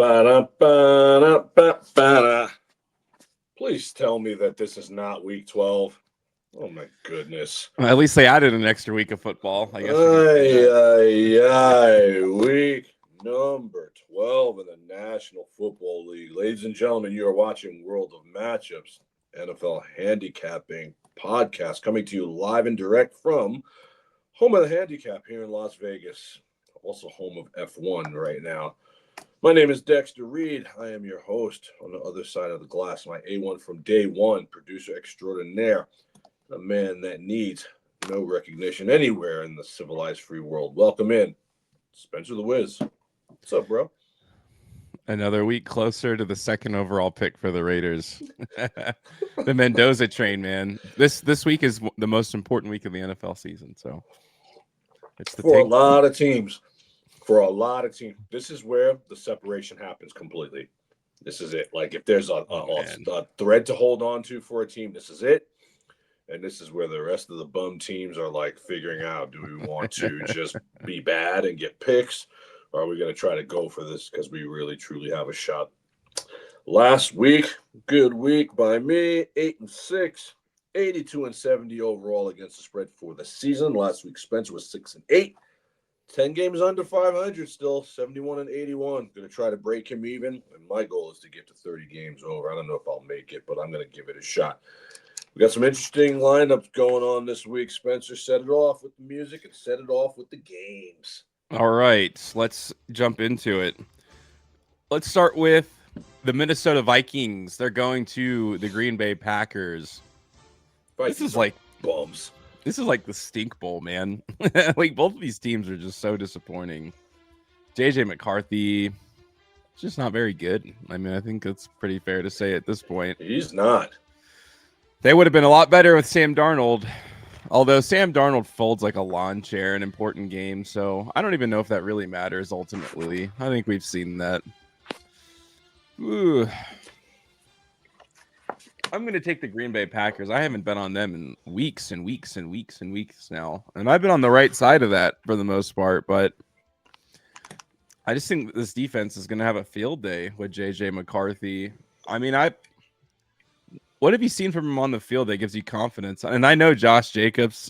Ba-da-ba-da-ba-ba-da. Please tell me that this is not week 12. Oh my goodness. Well, at least they added an extra week of football. I guess we can say Ay, that. ay, ay. Week number 12 in the National Football League. Ladies and gentlemen, you are watching World of Matchups, NFL handicapping podcast coming to you live and direct from home of the handicap here in Las Vegas. Also home of F1 right now. My name is Dexter Reid. I am your host on the other side of the glass. My A1 from day one, producer extraordinaire, a man that needs no recognition anywhere in the civilized free world. Welcome in, Spencer the Wiz. What's up, bro? Another week closer to the second overall pick for the Raiders. The Mendoza train, man. This week is the most important week of the NFL season. So it's the For a take. lot of teams, this is where the separation happens completely. This is it. Like if there's Oh man. a thread to hold on to for a team, this is it. And this is where the rest of the bum teams are like figuring out, do we want to just be bad and get picks? Or are we going to try to go for this because we really truly have a shot? Last week, good week by me, 8-6, 82-70 overall against the spread for the season. Last week, Spencer was 6-8, 10 games under 500 still, 71-81. Going to try to break him even. And my goal is to get to 30 games over. I don't know if I'll make it, but I'm going to give it a shot. We got some interesting lineups going on this week. Spencer set it off with the music and set it off with the games. All right, let's jump into it. Let's start with the Minnesota Vikings. They're going to the Green Bay Packers. Vikings This is like bums. This is like the stink bowl, man. Like both of these teams are just so disappointing. JJ McCarthy, just not very good. I mean, I think it's pretty fair to say at this point. He's not. They would have been a lot better with Sam Darnold. Although Sam Darnold folds like a lawn chair in important games, so I don't even know if that really matters ultimately. I think we've seen that. Ooh. I'm going to take the Green Bay Packers. I haven't been on them in weeks and weeks and weeks and weeks now. And I've been on the right side of that for the most part, but I just think this defense is going to have a field day with JJ McCarthy. I mean, what have you seen from him on the field that gives you confidence? And I know Josh Jacobs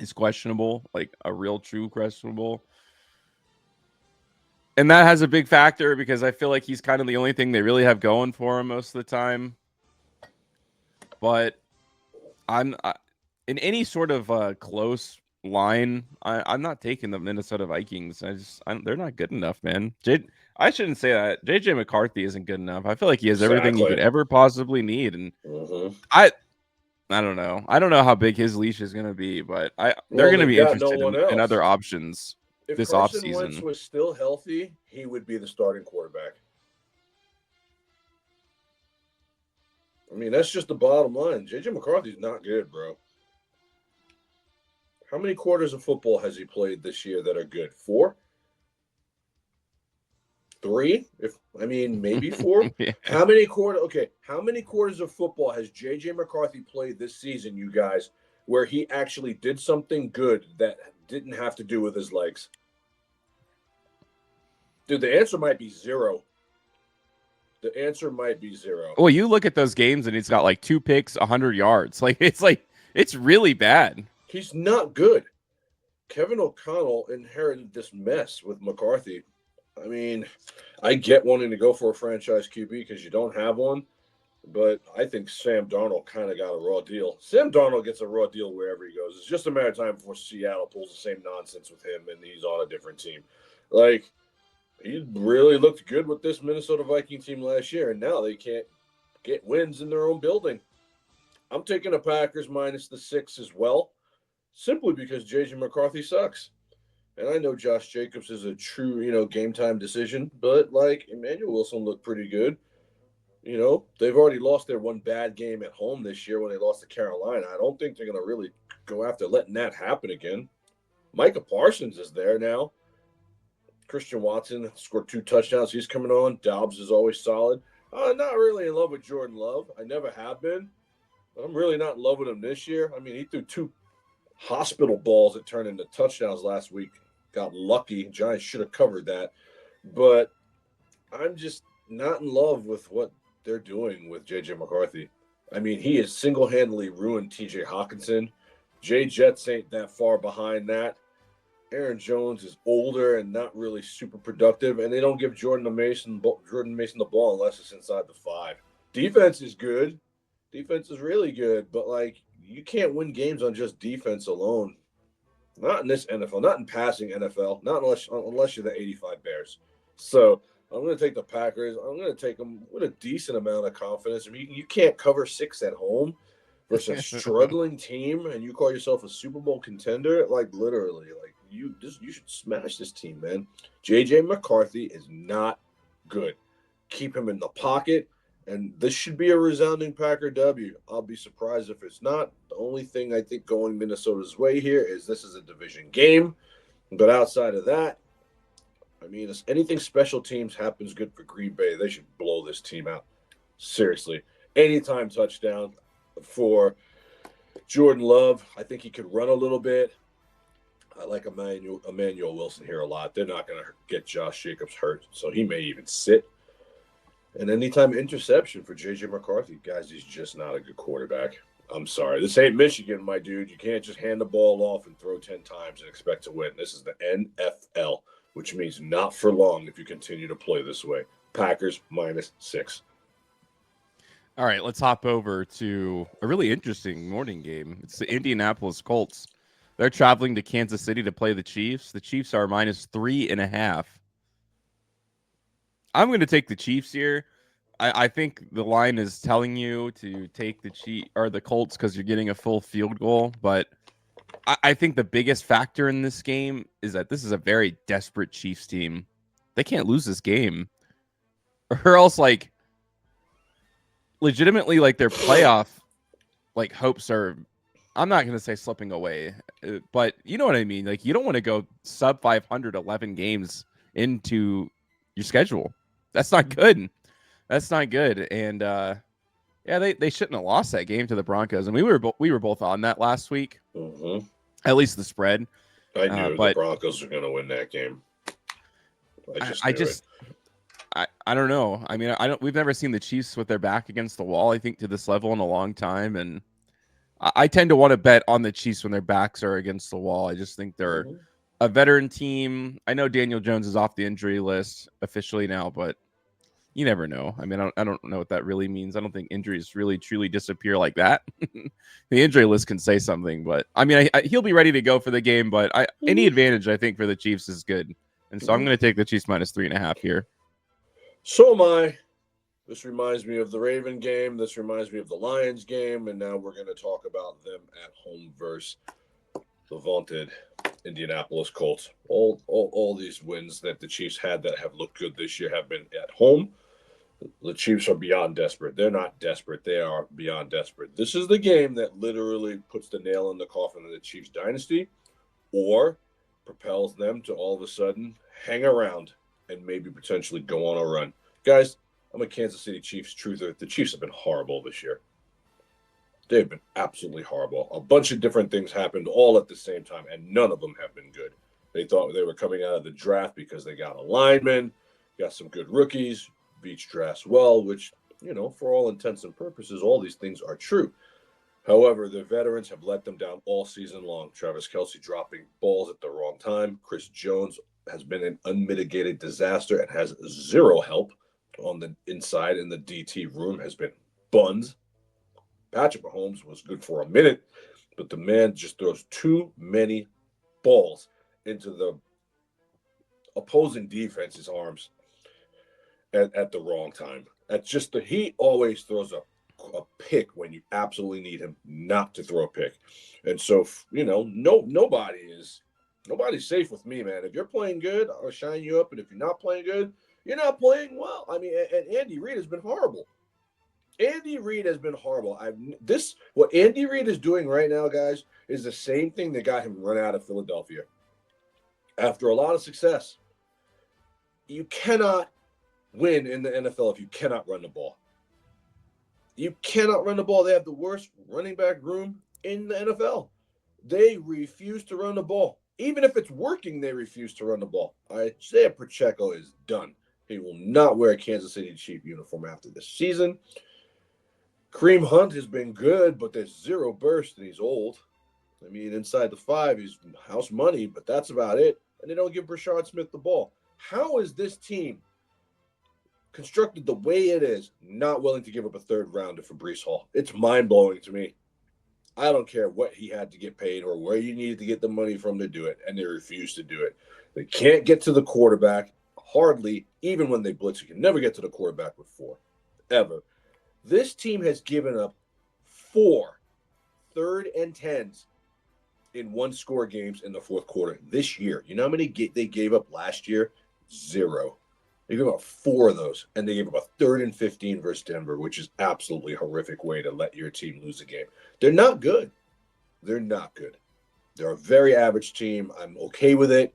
is questionable, like a real true questionable. And that has a big factor because I feel like he's kind of the only thing they really have going for him most of the time. But in any sort of close line, I'm not taking the Minnesota Vikings. They're not good enough, man. I shouldn't say that. JJ McCarthy isn't good enough. I feel like he has everything you could ever possibly need, and I don't know. I don't know how big his leash is going to be, but they're going to be interested in other options if this Carson Wentz offseason. was still healthy, he would be the starting quarterback. I mean, that's just the bottom line. JJ McCarthy's not good, bro. How many quarters of football has he played this year that are good? 4? 3? Maybe 4. Yeah. How many quarters of football has JJ McCarthy played this season, you guys, where he actually did something good that didn't have to do with his legs? Dude, the answer might be 0. The answer might be 0. Well, you look at those games and he's got like 2 picks, 100 yards. It's really bad. He's not good. Kevin O'Connell inherited this mess with McCarthy. I mean, I get wanting to go for a franchise QB because you don't have one, but I think Sam Darnold kind of got a raw deal. Sam Darnold gets a raw deal wherever he goes. It's just a matter of time before Seattle pulls the same nonsense with him and he's on a different team. Like, he really looked good with this Minnesota Viking team last year, and now they can't get wins in their own building. I'm taking the Packers minus the 6 as well, simply because JJ McCarthy sucks. And I know Josh Jacobs is a true, game time decision, but like Emmanuel Wilson looked pretty good. They've already lost their one bad game at home this year when they lost to Carolina. I don't think they're going to really go after letting that happen again. Micah Parsons is there now. Christian Watson scored 2 touchdowns. He's coming on. Dobbs is always solid. I'm not really in love with Jordan Love. I never have been. I'm really not in love with him this year. I mean, he threw 2 hospital balls that turned into touchdowns last week. Got lucky. Giants should have covered that. But I'm just not in love with what they're doing with JJ McCarthy. I mean, he has single handedly ruined TJ Hawkinson. Jay Jets ain't that far behind that. Aaron Jones is older and not really super productive, and they don't give Jordan Mason the ball unless it's inside the 5. Defense is good. Defense is really good, but like you can't win games on just defense alone. Not in this NFL, not in passing NFL, not unless you're the 85 Bears. So I'm going to take the Packers. I'm going to take them with a decent amount of confidence. I mean, you can't cover 6 at home versus a struggling team, and you call yourself a Super Bowl contender. Like literally, like you should smash this team, man. JJ McCarthy is not good. Keep him in the pocket. And this should be a resounding Packer W. I'll be surprised if it's not. The only thing I think going Minnesota's way here is this is a division game. But outside of that, I mean, if anything special teams happens good for Green Bay, they should blow this team out. Seriously. Anytime touchdown for Jordan Love. I think he could run a little bit. I like Emmanuel Wilson here a lot. They're not going to get Josh Jacobs hurt, so he may even sit. And anytime interception for JJ McCarthy, guys, he's just not a good quarterback. I'm sorry. This ain't Michigan, my dude. You can't just hand the ball off and throw 10 times and expect to win. This is the NFL, which means not for long if you continue to play this way. Packers -6. All right, let's hop over to a really interesting morning game. It's the Indianapolis Colts. They're traveling to Kansas City to play the Chiefs. The Chiefs are -3.5. I'm going to take the Chiefs here. I think the line is telling you to take the Colts because you're getting a full field goal. But I think the biggest factor in this game is that this is a very desperate Chiefs team. They can't lose this game, or else like legitimately like their playoff like hopes are. I'm not going to say slipping away, but you know what I mean. Like you don't want to go sub 500 11 games into your schedule. That's not good. That's not good. And yeah, they shouldn't have lost that game to the Broncos. And we were both on that last week. Mm-hmm. At least the spread. I knew the But Broncos were going to win that game. I just I don't know. I mean, I don't. We've never seen the Chiefs with their back against the wall. I think to this level in a long time, and I tend to want to bet on the Chiefs when their backs are against the wall. I just think they're Mm-hmm. a veteran team. I know Daniel Jones is off the injury list officially now, but you never know. I mean, I don't know what that really means. I don't think injuries really truly disappear like that. The injury list can say something, but I mean, he'll be ready to go for the game. But any advantage I think for the Chiefs is good, and so I'm going to take the Chiefs -3.5 here. So am I. This reminds me of the Raven game. This reminds me of the Lions game. And now we're going to talk about them at home versus the vaunted Indianapolis Colts. All these wins that the Chiefs had that have looked good this year have been at home. The Chiefs are beyond desperate. They're not desperate. They are beyond desperate. This is the game that literally puts the nail in the coffin of the Chiefs dynasty or propels them to all of a sudden hang around and maybe potentially go on a run. Guys, I'm a Kansas City Chiefs truther. The Chiefs have been horrible this year. They've been absolutely horrible. A bunch of different things happened all at the same time, and none of them have been good. They thought they were coming out of the draft because they got a lineman, got some good rookies, Beach drafts well, which, for all intents and purposes, all these things are true. However, the veterans have let them down all season long. Travis Kelce dropping balls at the wrong time. Chris Jones has been an unmitigated disaster and has zero help on the inside, and the DT room has been buns. Patrick Mahomes was good for a minute, but the man just throws too many balls into the opposing defense's arms at the wrong time. That's just he always throws a pick when you absolutely need him not to throw a pick. And so, nobody's safe with me, man. If you're playing good, I'll shine you up. And if you're not playing good, you're not playing well. I mean, and Andy Reid has been horrible. Andy Reid has been horrible. What Andy Reid is doing right now, guys, is the same thing that got him run out of Philadelphia. After a lot of success, you cannot win in the NFL if you cannot run the ball. You cannot run the ball. They have the worst running back room in the NFL. They refuse to run the ball. Even if it's working, they refuse to run the ball. All right, Isaiah Pacheco is done. He will not wear a Kansas City Chief uniform after this season. Kareem Hunt has been good, but there's zero burst, and he's old. I mean, inside the five, he's house money, but that's about it. And they don't give Brashard Smith the ball. How is this team constructed the way it is, not willing to give up a third rounder for Brees Hall? It's mind blowing to me. I don't care what he had to get paid or where you needed to get the money from to do it, and they refuse to do it. They can't get to the quarterback, hardly, even when they blitz. You can never get to the quarterback with four, ever. This team has given up 4 3rd and 10s in one score games in the fourth quarter this year. You know how many they gave up last year? 0. They gave up 4 of those, and they gave up a 3rd and 15 versus Denver, which is absolutely a horrific way to let your team lose a game. They're not good. They're not good. They're a very average team. I'm okay with it.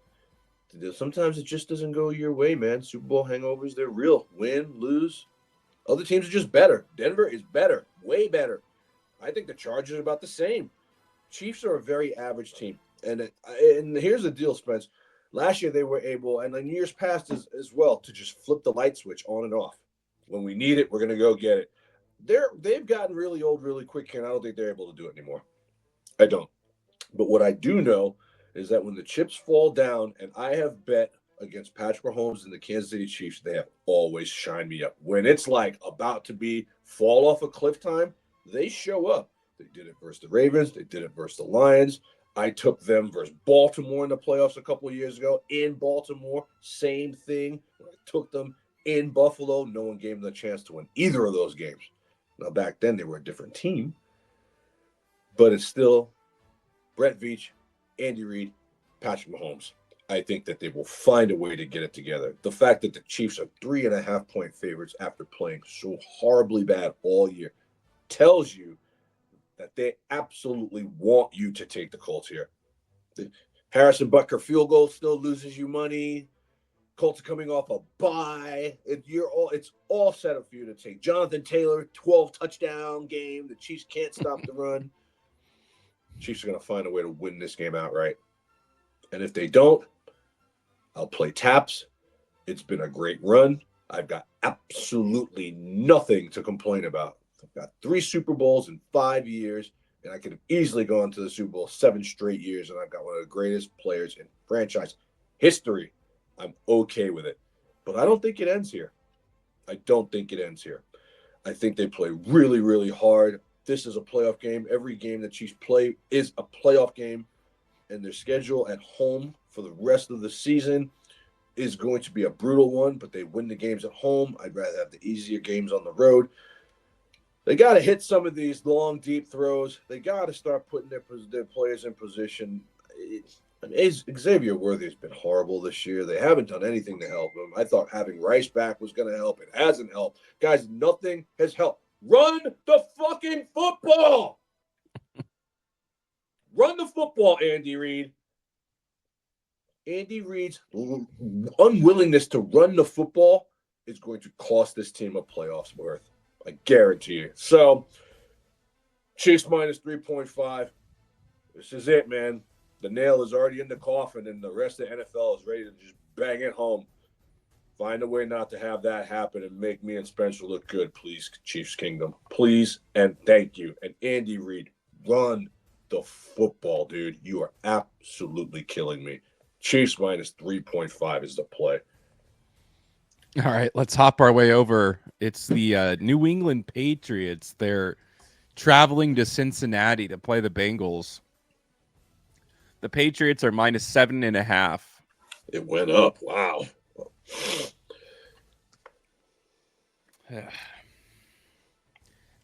Sometimes it just doesn't go your way, man. Super Bowl hangovers, they're real. Win, lose. Other teams are just better. Denver is better, way better. I think the Chargers are about the same. Chiefs are a very average team. And here's the deal, Spence. Last year they were able, and in years past as well, to just flip the light switch on and off. When we need it, we're gonna go get it. They've gotten really old really quick, and I don't think they're able to do it anymore. I don't. But what I do know is that when the chips fall down, and I have bet against Patrick Mahomes and the Kansas City Chiefs, they have always shined me up. When it's like about to be fall off a cliff time, they show up. They did it versus the Ravens. They did it versus the Lions. I took them versus Baltimore in the playoffs a couple of years ago in Baltimore. Same thing. I took them in Buffalo. No one gave them the chance to win either of those games. Now, back then, they were a different team, but it's still Brett Veach, Andy Reid, Patrick Mahomes. I think that they will find a way to get it together. The fact that the Chiefs are 3.5-point favorites after playing so horribly bad all year tells you that they absolutely want you to take the Colts here. The Harrison Butker field goal still loses you money. Colts are coming off a bye. It's all set up for you to take. Jonathan Taylor, 12 touchdown game. The Chiefs can't stop the run. Chiefs are going to find a way to win this game outright. And if they don't, I'll play taps. It's been a great run. I've got absolutely nothing to complain about. I've got 3 Super Bowls in 5 years, and I could have easily gone to the Super Bowl 7 straight years, and I've got one of the greatest players in franchise history. I'm okay with it. But I don't think it ends here. I don't think it ends here. I think they play really, really hard. This is a playoff game. Every game that Chiefs play is a playoff game, and their schedule at home for the rest of the season is going to be a brutal one, but they win the games at home. I'd rather have the easier games on the road. They got to hit some of these long, deep throws. They got to start putting their players in position. Xavier Worthy has been horrible this year. They haven't done anything to help him. I thought having Rice back was going to help. It hasn't helped. Guys, nothing has helped. Run the fucking football. Run the football, Andy Reid. Andy Reid's unwillingness to run the football is going to cost this team a playoffs worth. I guarantee you. So, Chiefs minus 3.5. This is it, man. The nail is already in the coffin, and the rest of the NFL is ready to just bang it home. Find a way not to have that happen and make me and Spencer look good, please, Chiefs Kingdom. Please and thank you. And Andy Reid, run the football, dude. You are absolutely killing me. Chiefs minus 3.5 is the play. All right, let's hop our way over. It's the New England Patriots. They're traveling to Cincinnati to play the Bengals. The Patriots are minus 7.5. It went up. Wow.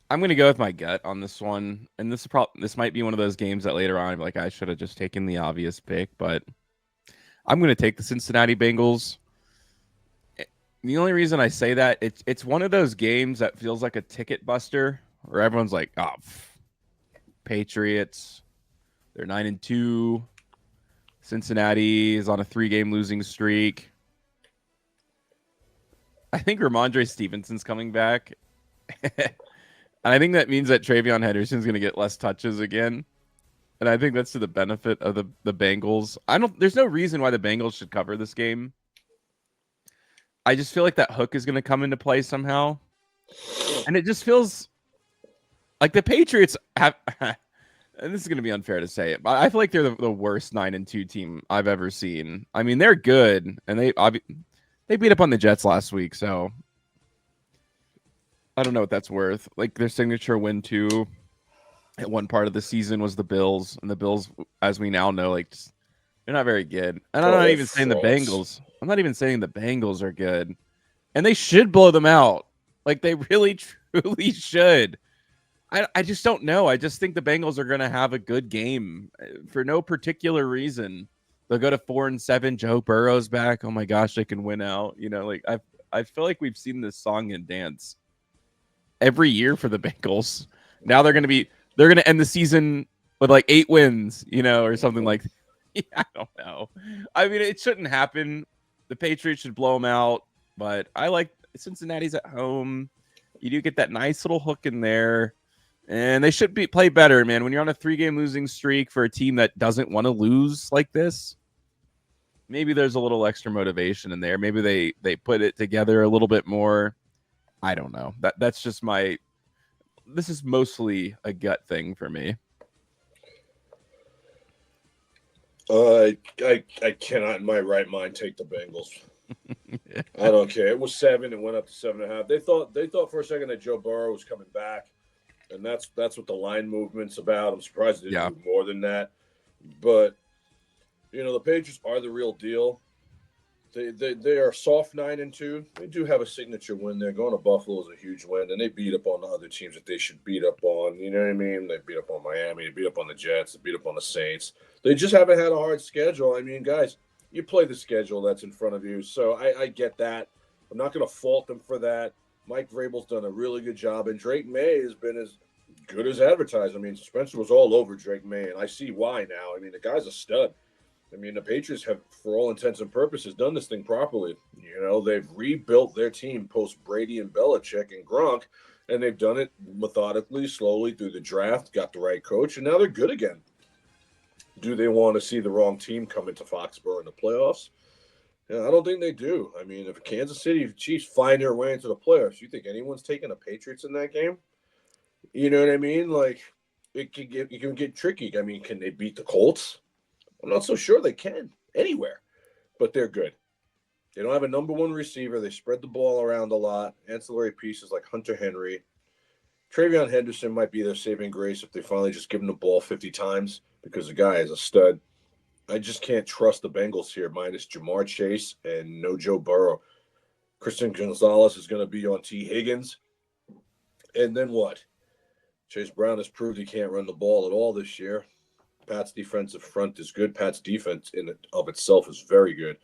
I'm going to go with my gut on this one. And this might be one of those games that later on, like, I should have just taken the obvious pick, but I'm going to take the Cincinnati Bengals. The only reason I say that, it's one of those games that feels like a ticket buster where everyone's like, oh, Patriots, they're 9-2. Cincinnati is on a 3-game losing streak. I think Ramondre Stevenson's coming back. And I think that means that Travion Henderson's going to get less touches again. And I think that's to the benefit of the Bengals. There's no reason why the Bengals should cover this game. I just feel like that hook is going to come into play somehow, and it just feels like the Patriots have. And this is going to be unfair to say it, but I feel like they're the worst 9-2 team I've ever seen. I mean, they're good, and they beat up on the Jets last week, so I don't know what that's worth. Like their signature win too at one part of the season was the Bills, and the Bills, as we now know, like just, they're not very good. And I'm Oh, not they're even saying the frauds. Bengals. I'm not even saying the Bengals are good, and they should blow them out. Like they really, truly should. I just don't know. I just think the Bengals are going to have a good game for no particular reason. They'll go to 4-7. Joe Burrow's back. Oh my gosh, they can win out. You know, like I feel like we've seen this song and dance every year for the Bengals. Now they're gonna end the season with like 8 wins, you know, or something Mhm. like. Yeah, I don't know. I mean, it shouldn't happen. The Patriots should blow them out, but I like Cincinnati's at home. You do get that nice little hook in there, and they should be play better, man. When you're on a 3-game losing streak for a team that doesn't want to lose like this, maybe there's a little extra motivation in there. Maybe they put it together a little bit more. I don't know. That's just my this is mostly a gut thing for me. I cannot in my right mind take the Bengals. I don't care. It was 7. It went up to 7.5. They thought for a second that Joe Burrow was coming back, and that's what the line movement's about. I'm surprised they didn't Yeah. do more than that. But the Patriots are the real deal. They are soft 9-2. They do have a signature win there. Going to Buffalo is a huge win, and they beat up on the other teams that they should beat up on. You know what I mean? They beat up on Miami. They beat up on the Jets. They beat up on the Saints. They just haven't had a hard schedule. I mean, guys, you play the schedule that's in front of you, so I get that. I'm not going to fault them for that. Mike Vrabel's done a really good job, and Drake May has been as good as advertised. I mean, Spencer was all over Drake May, and I see why now. I mean, the guy's a stud. I mean, the Patriots have, for all intents and purposes, done this thing properly. They've rebuilt their team post Brady and Belichick and Gronk, and they've done it methodically, slowly through the draft, got the right coach, and now they're good again. Do they want to see the wrong team come into Foxborough in the playoffs? Yeah, I don't think they do. I mean, if Kansas City Chiefs find their way into the playoffs, you think anyone's taking the Patriots in that game? You know what I mean? Like, it can get tricky. I mean, can they beat the Colts? I'm not so sure they can anywhere, but they're good. They don't have a number one receiver. They spread the ball around a lot. Ancillary pieces like Hunter Henry. Travion Henderson might be their saving grace if they finally just give him the ball 50 times because the guy is a stud. I just can't trust the Bengals here, minus Jamar Chase and no Joe Burrow. Christian Gonzalez is going to be on T. Higgins. And then what? Chase Brown has proved he can't run the ball at all this year. Pat's defensive front is good. Pat's defense in it of itself is very good.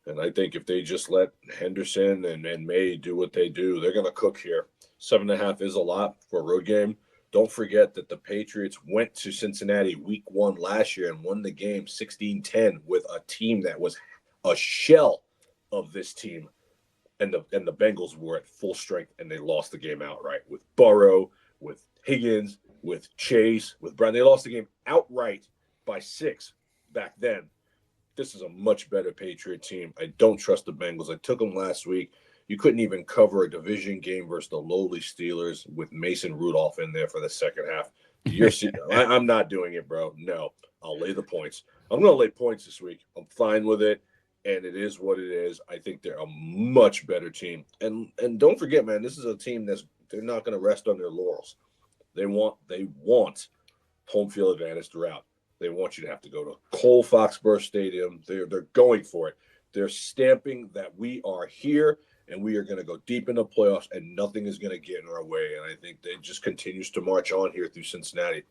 And I think if they just let Henderson and May do what they do, they're going to cook here. 7.5 is a lot for a road game. Don't forget that the Patriots went to Cincinnati week 1 last year and won the game 16-10 with a team that was a shell of this team. And the Bengals were at full strength and they lost the game outright with Burrow, with Higgins, with Chase, with Brown. They lost the game outright by 6 back then. This is a much better Patriot team. I don't trust the Bengals. I took them last week. You couldn't even cover a division game versus the lowly Steelers with Mason Rudolph in there for the second half. I'm not doing it, bro. No, I'll lay the points. I'm going to lay points this week. I'm fine with it, and it is what it is. I think they're a much better team. And don't forget, man, this is a team they're not going to rest on their laurels. They want home field advantage throughout. They want you to have to go to Cole Foxborough Stadium. They're going for it. They're stamping that we are here and we are going to go deep in the playoffs and nothing is going to get in our way. And I think they just continues to march on here through Cincinnati.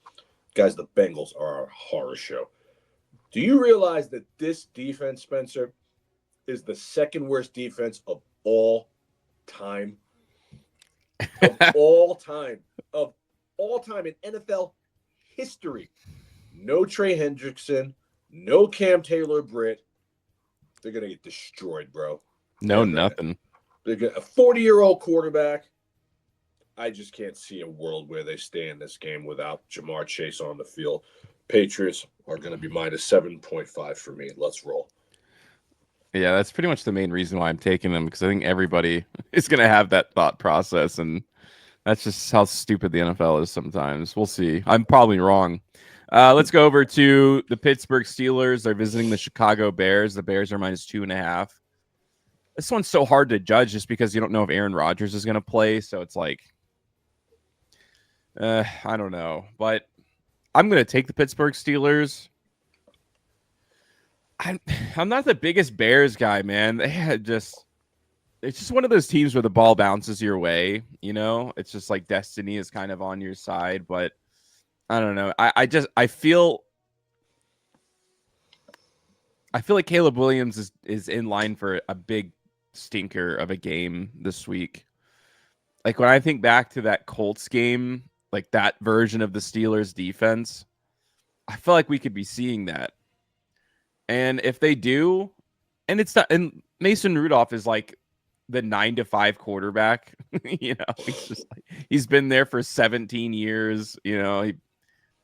Guys, the Bengals are a horror show. Do you realize that this defense, Spencer, is the second worst defense of all time? Of all time. Of all time in NFL history. No Trey Hendrickson, no Cam Taylor Britt. They're gonna get destroyed, bro. No, They're gonna. nothing. They're gonna, a 40-year-old quarterback. I just can't see a world where they stay in this game without Jamar Chase on the field. Patriots are going to be minus 7.5 for me. Let's roll. Yeah, that's pretty much the main reason why I'm taking them, because I think everybody is going to have that thought process, and that's just how stupid the NFL is sometimes. We'll see. I'm probably wrong. Let's go over to the Pittsburgh Steelers. They're visiting the Chicago Bears. The Bears are -2.5. This one's so hard to judge just because you don't know if Aaron Rodgers is going to play. So it's like, I don't know. But I'm going to take the Pittsburgh Steelers. I'm, I'm not the biggest Bears guy, man. They had just it's just one of those teams where the ball bounces your way, you know? It's just like destiny is kind of on your side, but I don't know. I feel like Caleb Williams is in line for a big stinker of a game this week. Like when I think back to that Colts game, like that version of the Steelers defense, I feel like we could be seeing that. And if they do, and it's not, and Mason Rudolph is like the 9 to 5 quarterback. He's just like, he's been there for 17 years. He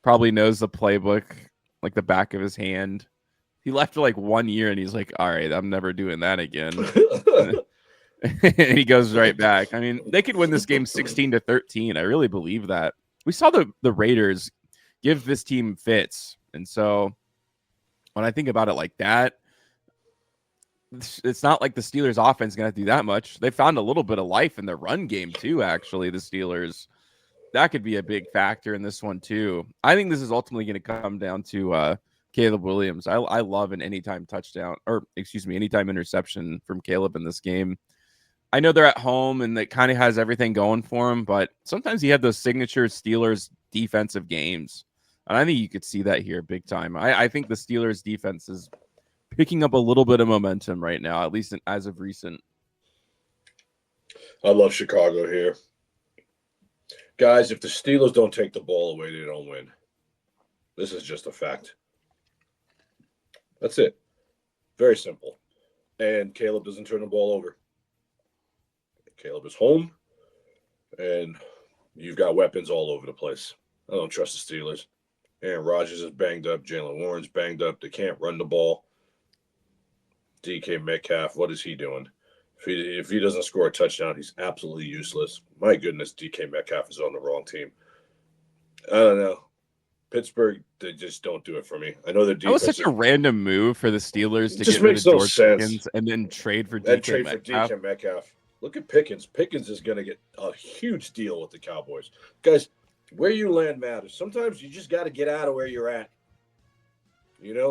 probably knows the playbook like the back of his hand. He left for like 1 year and he's like, all right, I'm never doing that again. And he goes right back. I mean, they could win this game 16-13. I really believe that. We saw the Raiders give this team fits. And so when I think about it like that, it's not like the Steelers offense is going to do that much. They found a little bit of life in their run game too, actually, the Steelers. That could be a big factor in this one too. I think this is ultimately going to come down to Caleb Williams. I love an anytime touchdown, or excuse me, anytime interception from Caleb in this game. I know they're at home and it kind of has everything going for him, but sometimes you have those signature Steelers defensive games. And I think you could see that here big time. I think the Steelers defense is picking up a little bit of momentum right now, at least as of recent. I love Chicago here. Guys, if the Steelers don't take the ball away, they don't win. This is just a fact. That's it. Very simple. And Caleb doesn't turn the ball over. Caleb is home, and you've got weapons all over the place. I don't trust the Steelers. Aaron Rodgers is banged up. Jalen Warren's banged up. They can't run the ball. DK Metcalf, what is he doing? If he doesn't score a touchdown, he's absolutely useless. My goodness, DK Metcalf is on the wrong team. I don't know. Pittsburgh, they just don't do it for me. I know their defense. That was such a random move for the Steelers to just get rid makes of no George sense. Pickens and then trade for That DK trade Metcalf. for DK Metcalf. Look at Pickens. Pickens is going to get a huge deal with the Cowboys. Guys, where you land matters. Sometimes you just got to get out of where you're at.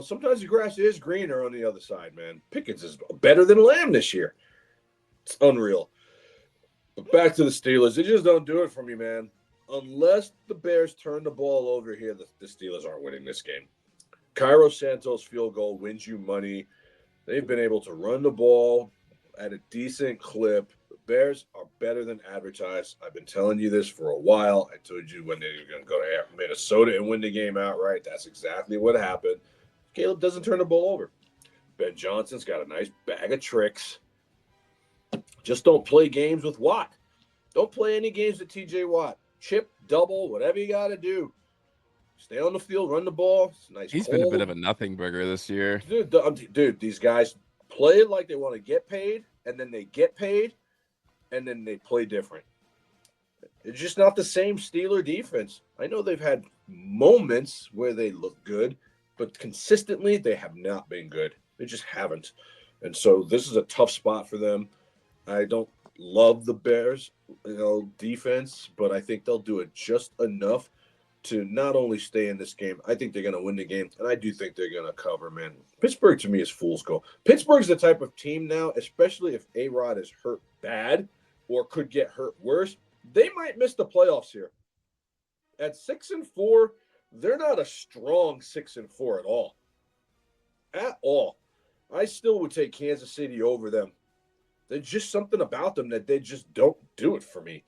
Sometimes the grass is greener on the other side, man. Pickens is better than Lamb this year. It's unreal. But back to the Steelers. They just don't do it for me, man. Unless the Bears turn the ball over here, the Steelers aren't winning this game. Cairo Santos field goal wins you money. They've been able to run the ball at a decent clip. The Bears are better than advertised. I've been telling you this for a while. I told you when they were going to go to Minnesota and win the game outright. That's exactly what happened. Caleb doesn't turn the ball over. Ben Johnson's got a nice bag of tricks. Just don't play games with Watt. Don't play any games with TJ Watt. Chip, double, whatever you got to do. Stay on the field, run the ball. It's nice. He's been a bit of a nothing burger this year. Dude, these guys play like they want to get paid, and then they get paid, and then they play different. It's just not the same Steeler defense. I know they've had moments where they look good, but consistently they have not been good. They just haven't. And so this is a tough spot for them. I don't love the Bears, defense, but I think they'll do it just enough to not only stay in this game. I think they're going to win the game, and I do think they're going to cover, man. Pittsburgh, to me, is fool's gold. Pittsburgh's the type of team now, especially if A-Rod is hurt bad or could get hurt worse, they might miss the playoffs here. At 6-4, they're not a strong 6-4 at all. At all. I still would take Kansas City over them. There's just something about them that they just don't do it for me.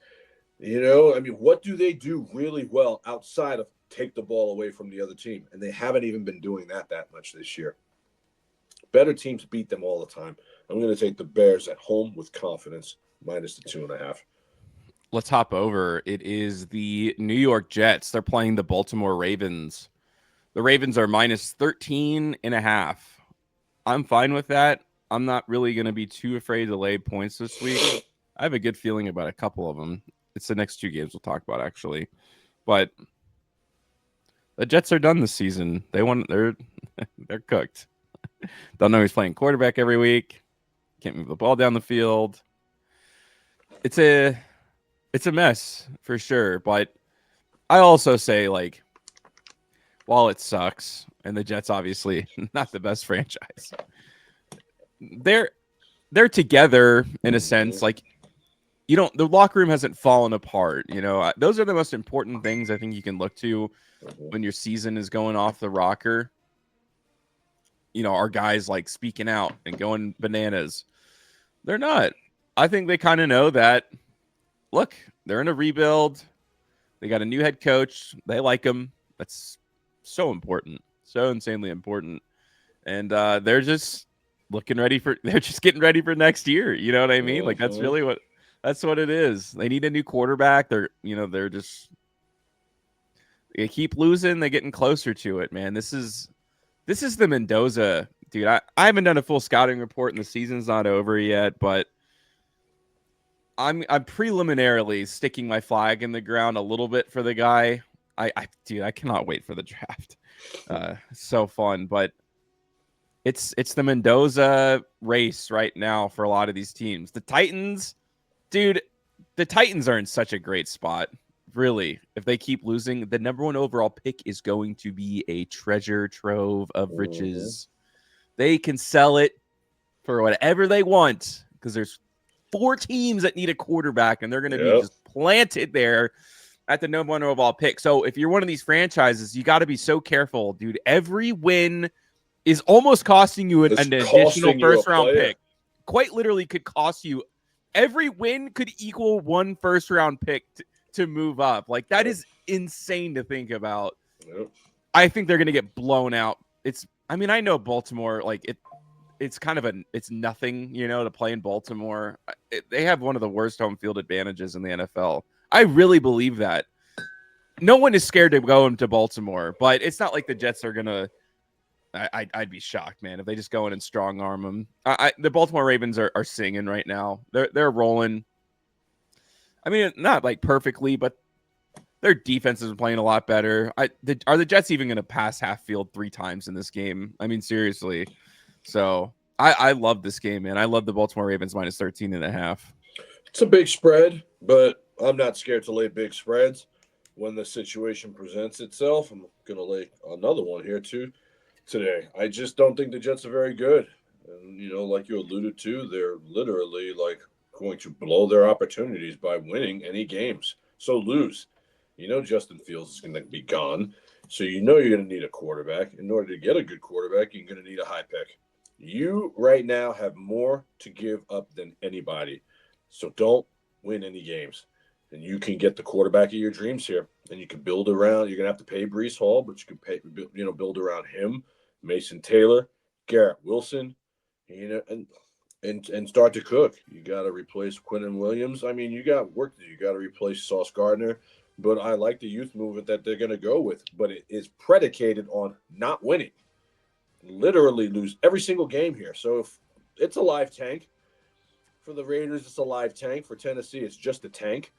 What do they do really well outside of take the ball away from the other team? And they haven't even been doing that much this year. Better teams beat them all the time. I'm going to take the Bears at home with confidence, minus the 2.5. Let's hop over. It is the New York Jets. They're playing the Baltimore Ravens. The Ravens are -13.5. I'm fine with that. I'm not really going to be too afraid to lay points this week. I have a good feeling about a couple of them. It's the next two games we'll talk about, actually. But the Jets are done this season. They're they're cooked. Don't know who's playing quarterback every week. Can't move the ball down the field. It's a it's a mess for sure. But I also say, like, while it sucks, and the Jets obviously not the best franchise, they're they're together in a sense. Like, you don't, the locker room hasn't fallen apart. Those are the most important things I think you can look to when your season is going off the rocker. Our guys like speaking out and going bananas. They're not. I think they kind of know that. Look, they're in a rebuild. They got a new head coach. They like him. That's so important, so insanely important. And they're just looking ready for. They're just getting ready for next year. You know what I mean? Like, that's really what. That's what it is. They need a new quarterback. They're just. They keep losing. They're getting closer to it, man. This is the Mendoza, dude. I haven't done a full scouting report and the season's not over yet, but I'm preliminarily sticking my flag in the ground a little bit for the guy. Dude, I cannot wait for the draft. So fun, but it's the Mendoza race right now for a lot of these teams. The Titans, dude, the Titans are in such a great spot. Really, if they keep losing, the number one overall pick is going to be a treasure trove of riches. They can sell it for whatever they want because there's 4 teams that need a quarterback, and they're going to be just planted there at the number one overall pick. So if you're one of these franchises, you got to be so careful, dude. Every win is almost costing you an additional first-round pick. Quite literally could cost you. Every win could equal 1 first-round pick to move up. Like, that is insane to think about. I think they're going to get blown out. I know Baltimore, like, it's kind of it's nothing, to play in Baltimore. They have one of the worst home field advantages in the NFL. I really believe that. No one is scared to go into Baltimore, but it's not like the Jets are going to. I'd be shocked, man, if they just go in and strong arm them. The Baltimore Ravens are singing right now. They're rolling. I mean, not like perfectly, but their defense is playing a lot better. Are the Jets even going to pass half field 3 times in this game? I mean, seriously. So I love this game, man. I love the Baltimore Ravens minus 13.5. It's a big spread, but I'm not scared to lay big spreads when the situation presents itself. I'm going to lay another one here too today. I just don't think the Jets are very good. And, like you alluded to, they're literally like going to blow their opportunities by winning any games. So lose. Justin Fields is going to be gone. So you're going to need a quarterback. In order to get a good quarterback, you're going to need a high pick. You right now have more to give up than anybody. So don't win any games. And you can get the quarterback of your dreams here. And you can build around. You're going to have to pay Breece Hall, but you can build around him, Mason Taylor, Garrett Wilson, and start to cook. You got to replace Quinnen Williams. I mean, you got work to do. You got to replace Sauce Gardner. But I like the youth movement that they're going to go with. But it is predicated on not winning. Literally lose every single game here. So if it's a live tank for the Raiders, it's a live tank. For Tennessee, it's just a tank.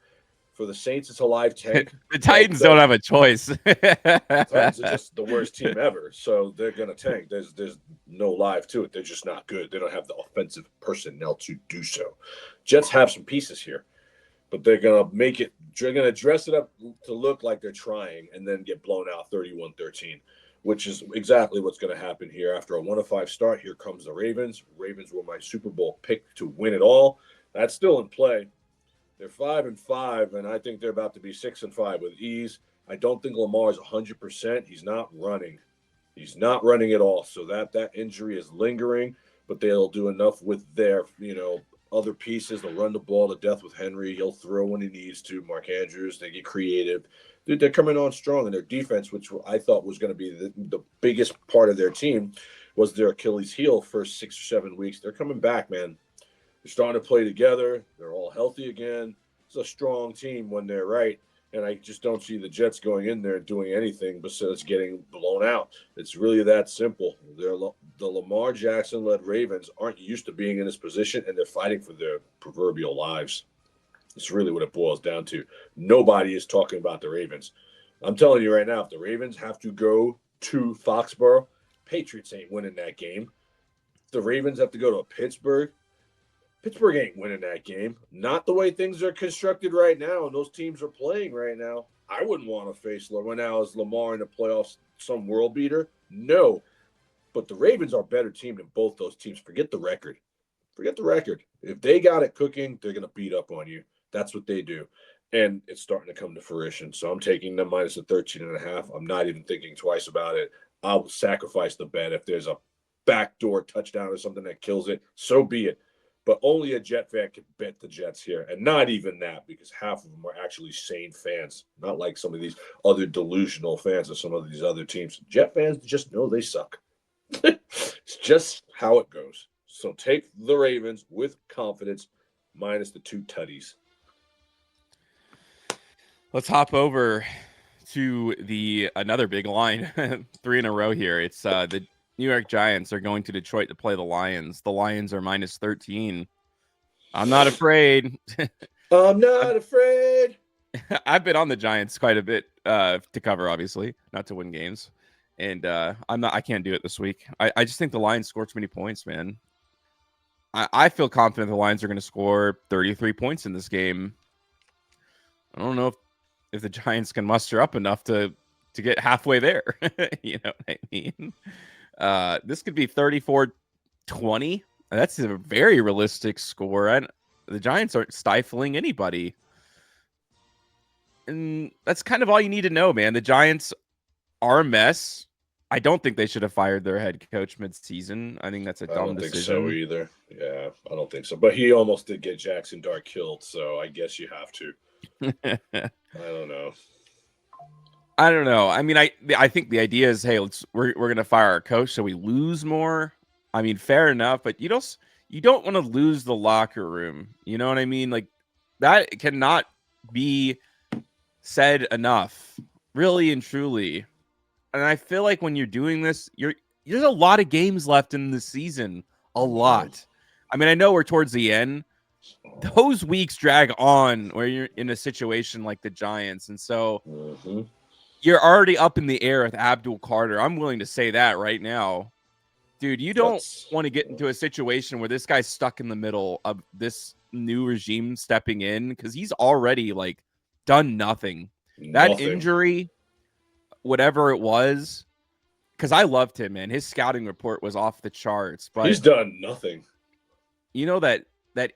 For the Saints, it's a live tank. The Titans don't have a choice. The Titans are just the worst team ever, so they're going to tank. There's no live to it. They're just not good. They don't have the offensive personnel to do so. Jets have some pieces here, but they're going to make it. They're going to dress it up to look like they're trying, and then get blown out 31-13. Which is exactly what's going to happen here. After a 1-5 start, here comes the Ravens. Ravens were my Super Bowl pick to win it all. That's still in play. They're 5-5, and I think they're about to be 6-5 with ease. I don't think Lamar is 100%. He's not running. He's not running at all. So that injury is lingering, but they'll do enough with their, other pieces. They'll run the ball to death with Henry. He'll throw when he needs to. Mark Andrews, they get creative. Dude, they're coming on strong, and their defense, which I thought was going to be the biggest part of their team, was their Achilles heel first 6 or 7 weeks. They're coming back, man. They're starting to play together. They're all healthy again. It's a strong team when they're right. And I just don't see the Jets going in there and doing anything besides getting blown out. It's really that simple. The Lamar Jackson led Ravens aren't used to being in this position, and they're fighting for their proverbial lives. It's really what it boils down to. Nobody is talking about the Ravens. I'm telling you right now, if the Ravens have to go to Foxborough, Patriots ain't winning that game. If the Ravens have to go to Pittsburgh, Pittsburgh ain't winning that game. Not the way things are constructed right now, and those teams are playing right now. I wouldn't want to face Lamar now as Lamar in the playoffs, some world beater. No, but the Ravens are a better team than both those teams. Forget the record. Forget the record. If they got it cooking, they're going to beat up on you. That's what they do. And it's starting to come to fruition. So I'm taking them minus the 13 and a half. I'm not even thinking twice about it. I will sacrifice the bet if there's a backdoor touchdown or something that kills it. So be it. But only a Jet fan can bet the Jets here. And not even that, because half of them are actually sane fans, not like some of these other delusional fans of some of these other teams. Jet fans just know they suck. It's just how it goes. So take the Ravens with confidence, minus the two tutties. Let's hop over to the another big line, 3 in a row here. It's the New York Giants are going to Detroit to play the Lions. The Lions are minus 13. I'm not afraid. I'm not afraid. I've been on the Giants quite a bit to cover, obviously, not to win games. And I can't do it this week. I just think the Lions score too many points, man. I feel confident the Lions are going to score 33 points in this game. I don't know if the Giants can muster up enough to get halfway there. You know what I mean? This could be 34-20. That's a very realistic score. And the Giants aren't stifling anybody. And that's kind of all you need to know, man. The Giants are a mess. I don't think they should have fired their head coach mid-season. I think that's a dumb decision. I don't think so either. Yeah, I don't think so. But he almost did get Jackson Dart killed, so I guess you have to. I don't know. I don't know. I mean, I think the idea is, hey, we're gonna fire our coach so we lose more. I mean, fair enough, but you don't want to lose the locker room. You know what I mean? Like that cannot be said enough, really and truly. And I feel like when you're doing this, there's a lot of games left in the season. A lot. I mean, I know we're towards the end. Those weeks drag on where you're in a situation like the Giants. And so you're already up in the air with Abdul Carter. I'm willing to say that right now. Dude, you don't want to get into a situation where this guy's stuck in the middle of this new regime stepping in because he's already like done nothing. That injury, whatever it was, because I loved him, man. His scouting report was off the charts. But he's done nothing. You know that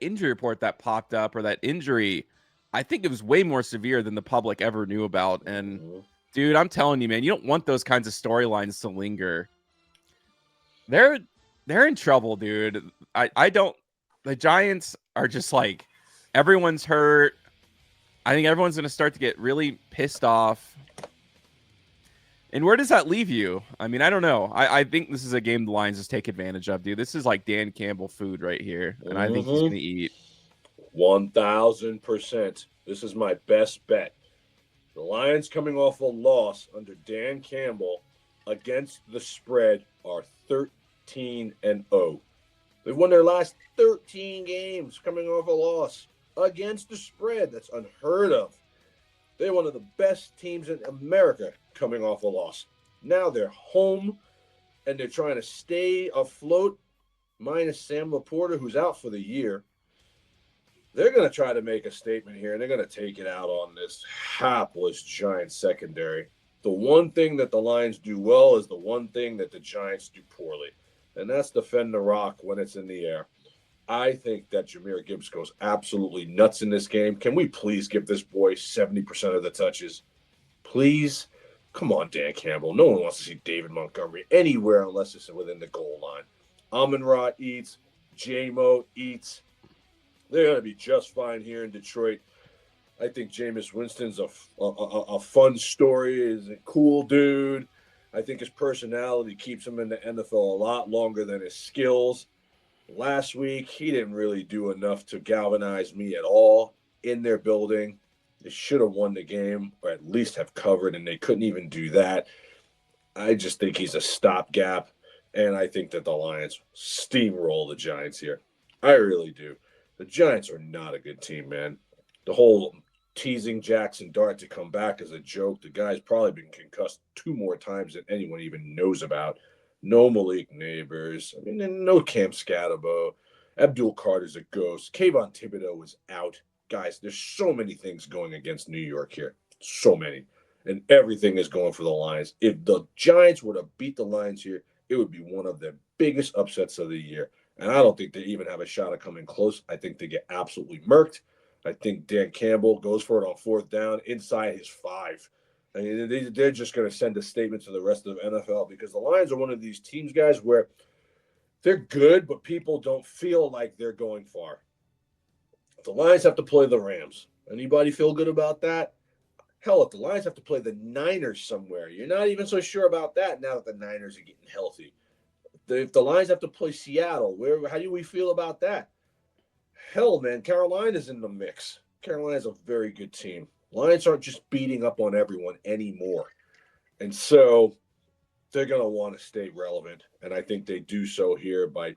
injury report that popped up, or that injury, I think it was way more severe than the public ever knew about. And dude, I'm telling you, man, you don't want those kinds of storylines to linger. They're in trouble, dude. I don't. The Giants are just like, everyone's hurt. I think everyone's going to start to get really pissed off. And where does that leave you? I mean, I don't know. I think this is a game the Lions just take advantage of, dude. This is like Dan Campbell food right here. And I think he's going to eat. 1,000%. This is my best bet. The Lions, coming off a loss under Dan Campbell against the spread, are 13-0. They've won their last 13 games coming off a loss against the spread. That's unheard of. They're one of the best teams in America coming off a loss. Now they're home, and they're trying to stay afloat, minus Sam Laporta, who's out for the year. They're going to try to make a statement here, and they're going to take it out on this hapless Giants secondary. The one thing that the Lions do well is the one thing that the Giants do poorly, and that's defend the rock when it's in the air. I think that Jahmyr Gibbs goes absolutely nuts in this game. Can we please give this boy 70% of the touches? Please? Come on, Dan Campbell. No one wants to see David Montgomery anywhere unless it's within the goal line. Amon-Ra eats. J-Mo eats. They're going to be just fine here in Detroit. I think Jameis Winston's a fun story. He's a cool dude. I think his personality keeps him in the NFL a lot longer than his skills. Last week, he didn't really do enough to galvanize me at all in their building. They should have won the game or at least have covered, and they couldn't even do that. I just think he's a stopgap, and I think that the Lions steamroll the Giants here. I really do. The Giants are not a good team, man. The whole teasing Jackson Dart to come back is a joke. The guy's probably been concussed 2 more times than anyone even knows about. No Malik Neighbors. I mean, and no Cam Scatabo. Abdul Carter's a ghost. Kayvon Thibodeau was out. Guys, there's so many things going against New York here. So many, and everything is going for the Lions. If the Giants were to beat the Lions here, it would be one of the biggest upsets of the year. And I don't think they even have a shot of coming close. I think they get absolutely murked. I think Dan Campbell goes for it on 4th down inside his 5. I mean, they're just going to send a statement to the rest of the NFL because the Lions are one of these teams, guys, where they're good, but people don't feel like they're going far. The Lions have to play the Rams. Anybody feel good about that? Hell, if the Lions have to play the Niners somewhere, you're not even so sure about that now that the Niners are getting healthy. If the Lions have to play Seattle, how do we feel about that? Hell, man, Carolina's in the mix. Carolina's a very good team. Lions aren't just beating up on everyone anymore. And so they're going to want to stay relevant. And I think they do so here by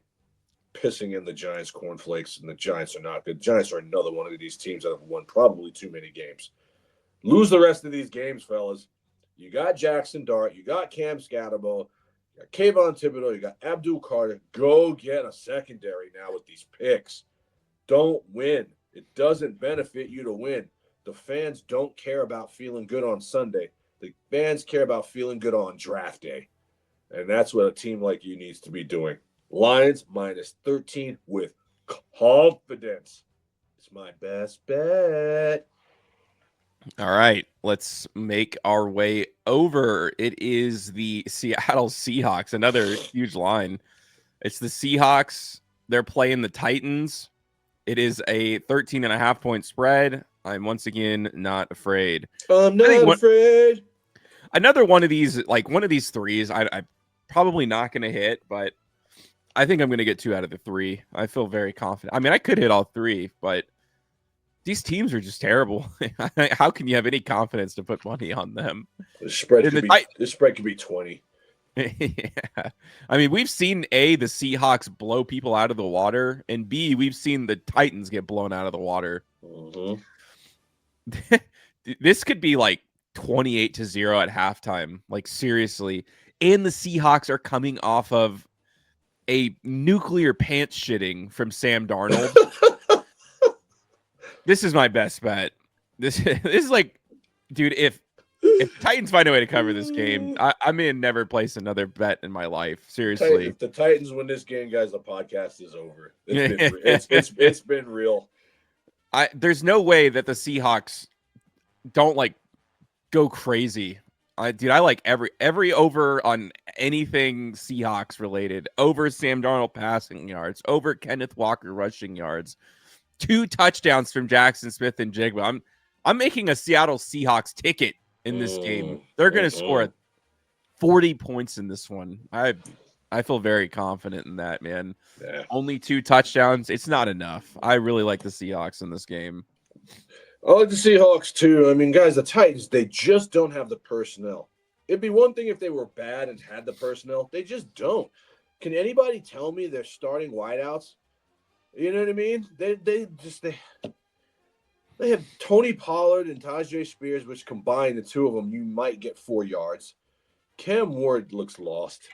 pissing in the Giants' cornflakes. And the Giants are not good. The Giants are another one of these teams that have won probably too many games. Lose the rest of these games, fellas. You got Jackson Dart. You got Cam Scatabo. You got Kayvon Thibodeau. You got Abdul Carter. Go get a secondary now with these picks. Don't win. It doesn't benefit you to win. The fans don't care about feeling good on Sunday. The fans care about feeling good on draft day. And that's what a team like you needs to be doing. Lions minus 13 with confidence. It's my best bet. All right, let's make our way over. It is the Seattle Seahawks, another huge line. It's the Seahawks. They're playing the Titans. It is a 13.5-point spread. I'm once again not afraid. I'm I think not afraid. another one of these, like one of these threes, I'm probably not going to hit, but I think I'm going to get 2 out of the 3. I feel very confident. I mean, I could hit all 3, but these teams are just terrible. How can you have any confidence to put money on them? This spread In could the be this spread could be 20. Yeah. I mean, we've seen A, the Seahawks blow people out of the water, and B, we've seen the Titans get blown out of the water. Mm-hmm. This could be like 28-0 at halftime. Like, seriously. And the Seahawks are coming off of a nuclear pants shitting from Sam Darnold. This is my best bet. This is like, dude, if the Titans find a way to cover this game, I may never place another bet in my life. Seriously. If the Titans win this game, guys, the podcast is over. It's been real. There's no way that the Seahawks don't like go crazy. Dude, I like every over on anything Seahawks related. Over Sam Darnold passing yards, over Kenneth Walker rushing yards, 2 touchdowns from Jackson Smith and Jigba. I'm making a Seattle Seahawks ticket in this game. They're going to score 40 points in this one. I feel very confident in that, man. Yeah. Only 2 touchdowns. It's not enough. I really like the Seahawks in this game. I like the Seahawks too. I mean, guys, the Titans, they just don't have the personnel. It'd be one thing if they were bad and had the personnel. They just don't. Can anybody tell me they're starting wideouts? You know what I mean? They have Tony Pollard and Tajay Spears, which combined the two of them, you might get 4 yards. Cam Ward looks lost.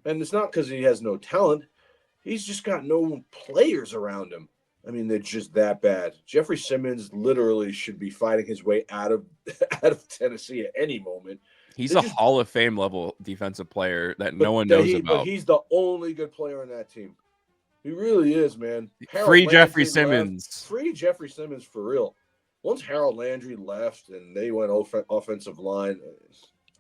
And it's not because he has no talent. He's just got no players around him. I mean, they're just that bad. Jeffrey Simmons literally should be fighting his way out of Tennessee at any moment. He's a Hall of Fame level defensive player that no one knows about. But he's the only good player on that team. He really is, man. Free Jeffrey Simmons. Free Jeffrey Simmons for real. Once Harold Landry left and they went offensive line,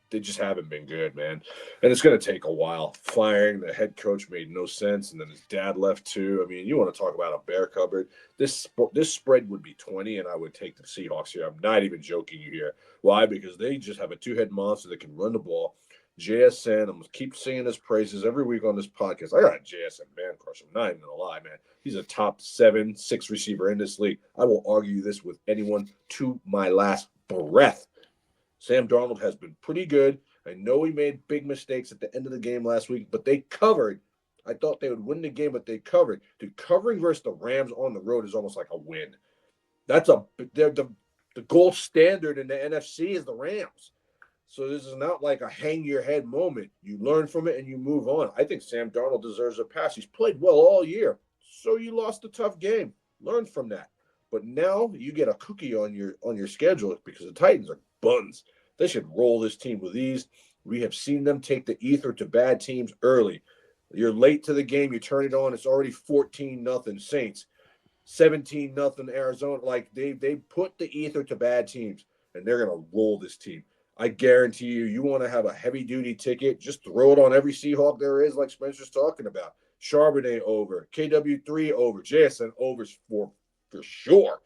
they just haven't been good, man. And it's going to take a while. Firing the head coach made no sense, and then his dad left too. I mean, you want to talk about a bear cupboard. This spread would be 20, and I would take the Seahawks here. I'm not even joking you here. Why? Because they just have a 2-head monster that can run the ball. JSN. I'm going to keep singing his praises every week on this podcast. I got a JSN man crush. I'm not even going to lie, man. He's a top 7-6 receiver in this league. I will argue this with anyone to my last breath. Sam Darnold has been pretty good. I know he made big mistakes at the end of the game last week, but they covered. I thought they would win the game, but they covered. Dude, covering versus the Rams on the road is almost like a win. That's the gold standard in the NFC is the Rams. So this is not like a hang your head moment. You learn from it and you move on. I think Sam Darnold deserves a pass. He's played well all year. So you lost a tough game. Learn from that. But now you get a cookie on your schedule because the Titans are buns. They should roll this team with ease. We have seen them take the ether to bad teams early. You're late to the game, you turn it on, it's already 14-0 Saints. 17-0 Arizona. Like they put the ether to bad teams, and they're gonna roll this team. I guarantee you, you want to have a heavy duty ticket, just throw it on every Seahawk there is, like Spencer's talking about. Charbonnet over, KW3 over, JSN overs for sure.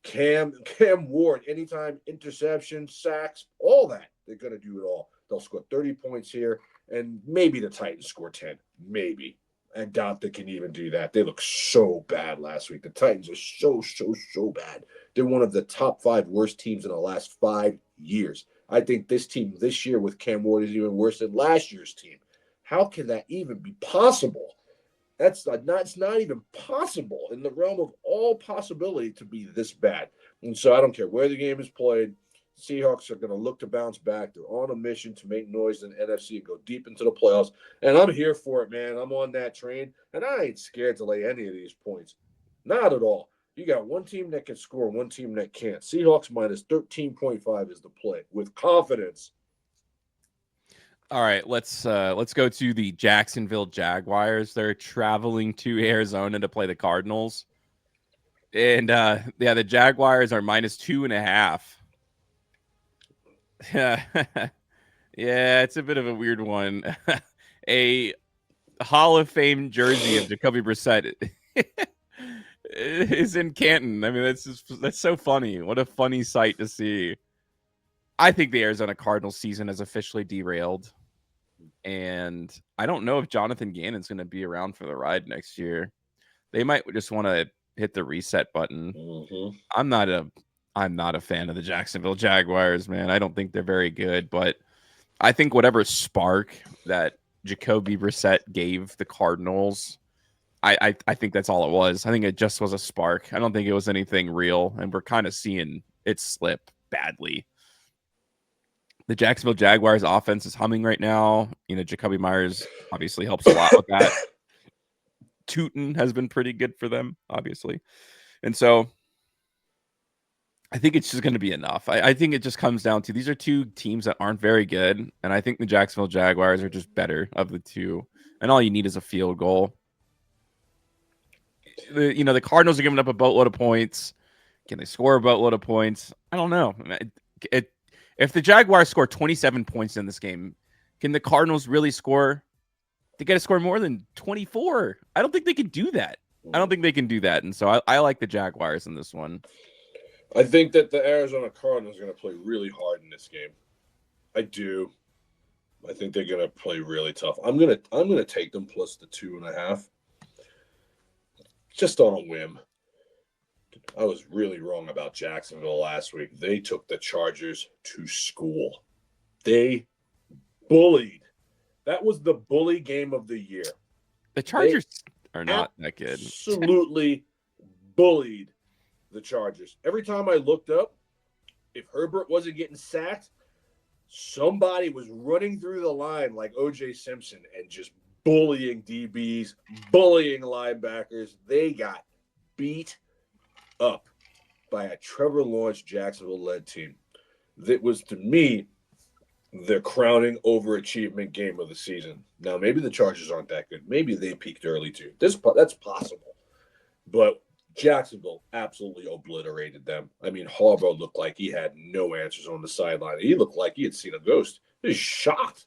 Cam Ward, anytime interception, sacks, all that. They're gonna do it all. They'll score 30 points here, and maybe the Titans score 10. Maybe. I doubt they can even do that. They look so bad last week. The Titans are so bad. They're one of the top 5 worst teams in the last 5 years. I think this team this year with Cam Ward is even worse than last year's team. How can that even be possible? It's not even possible in the realm of all possibility to be this bad. And so I don't care where the game is played. Seahawks are going to look to bounce back. They're on a mission to make noise in the NFC and go deep into the playoffs. And I'm here for it, man. I'm on that train, and I ain't scared to lay any of these points. Not at all. You got one team that can score, one team that can't. Seahawks minus 13.5 is the play with confidence. All right, let's go to the Jacksonville Jaguars. They're traveling to Arizona to play the Cardinals. And yeah, the Jaguars are minus 2.5. Yeah. Yeah, it's a bit of a weird one. A Hall of Fame jersey of Jacoby Brissett is in Canton. I mean, that's so funny. What a funny sight to see. I think the Arizona Cardinals season has officially derailed. And I don't know if Jonathan Gannon's going to be around for the ride next year. They might just want to hit the reset button. Mm-hmm. I'm not a fan of the Jacksonville Jaguars, man. I don't think they're very good, but I think whatever spark that Jacoby Brissett gave the Cardinals, I think that's all it was. I think it just was a spark. I don't think it was anything real, and we're kind of seeing it slip badly. The Jacksonville Jaguars offense is humming right now. You know, Jacoby Myers obviously helps a lot with that. Tootin has been pretty good for them, obviously. And so I think it's just going to be enough. I think it just comes down to these are two teams that aren't very good. And I think the Jacksonville Jaguars are just better of the two. And all you need is a field goal. The Cardinals are giving up a boatload of points. Can they score a boatload of points? I don't know. If the Jaguars score 27 points in this game, can the Cardinals really score? They got to score more than 24. I don't think they can do that. And so I like the Jaguars in this one. I think that the Arizona Cardinals are going to play really hard in this game. I do. I think they're going to play really tough. I'm gonna take them plus the 2.5, just on a whim. I was really wrong about Jacksonville last week. They took the Chargers to school. They bullied. That was the bully game of the year. The Chargers are not that good. Absolutely bullied the Chargers. Every time I looked up, if Herbert wasn't getting sacked, somebody was running through the line like O.J. Simpson and just bullying DBs, bullying linebackers. They got beat up by a Trevor Lawrence Jacksonville-led team. That was, to me, the crowning overachievement game of the season. Now, maybe the Chargers aren't that good. Maybe they peaked early, too. That's possible. But Jacksonville absolutely obliterated them. I mean, Harbaugh looked like he had no answers on the sideline. He looked like he had seen a ghost. He was shocked.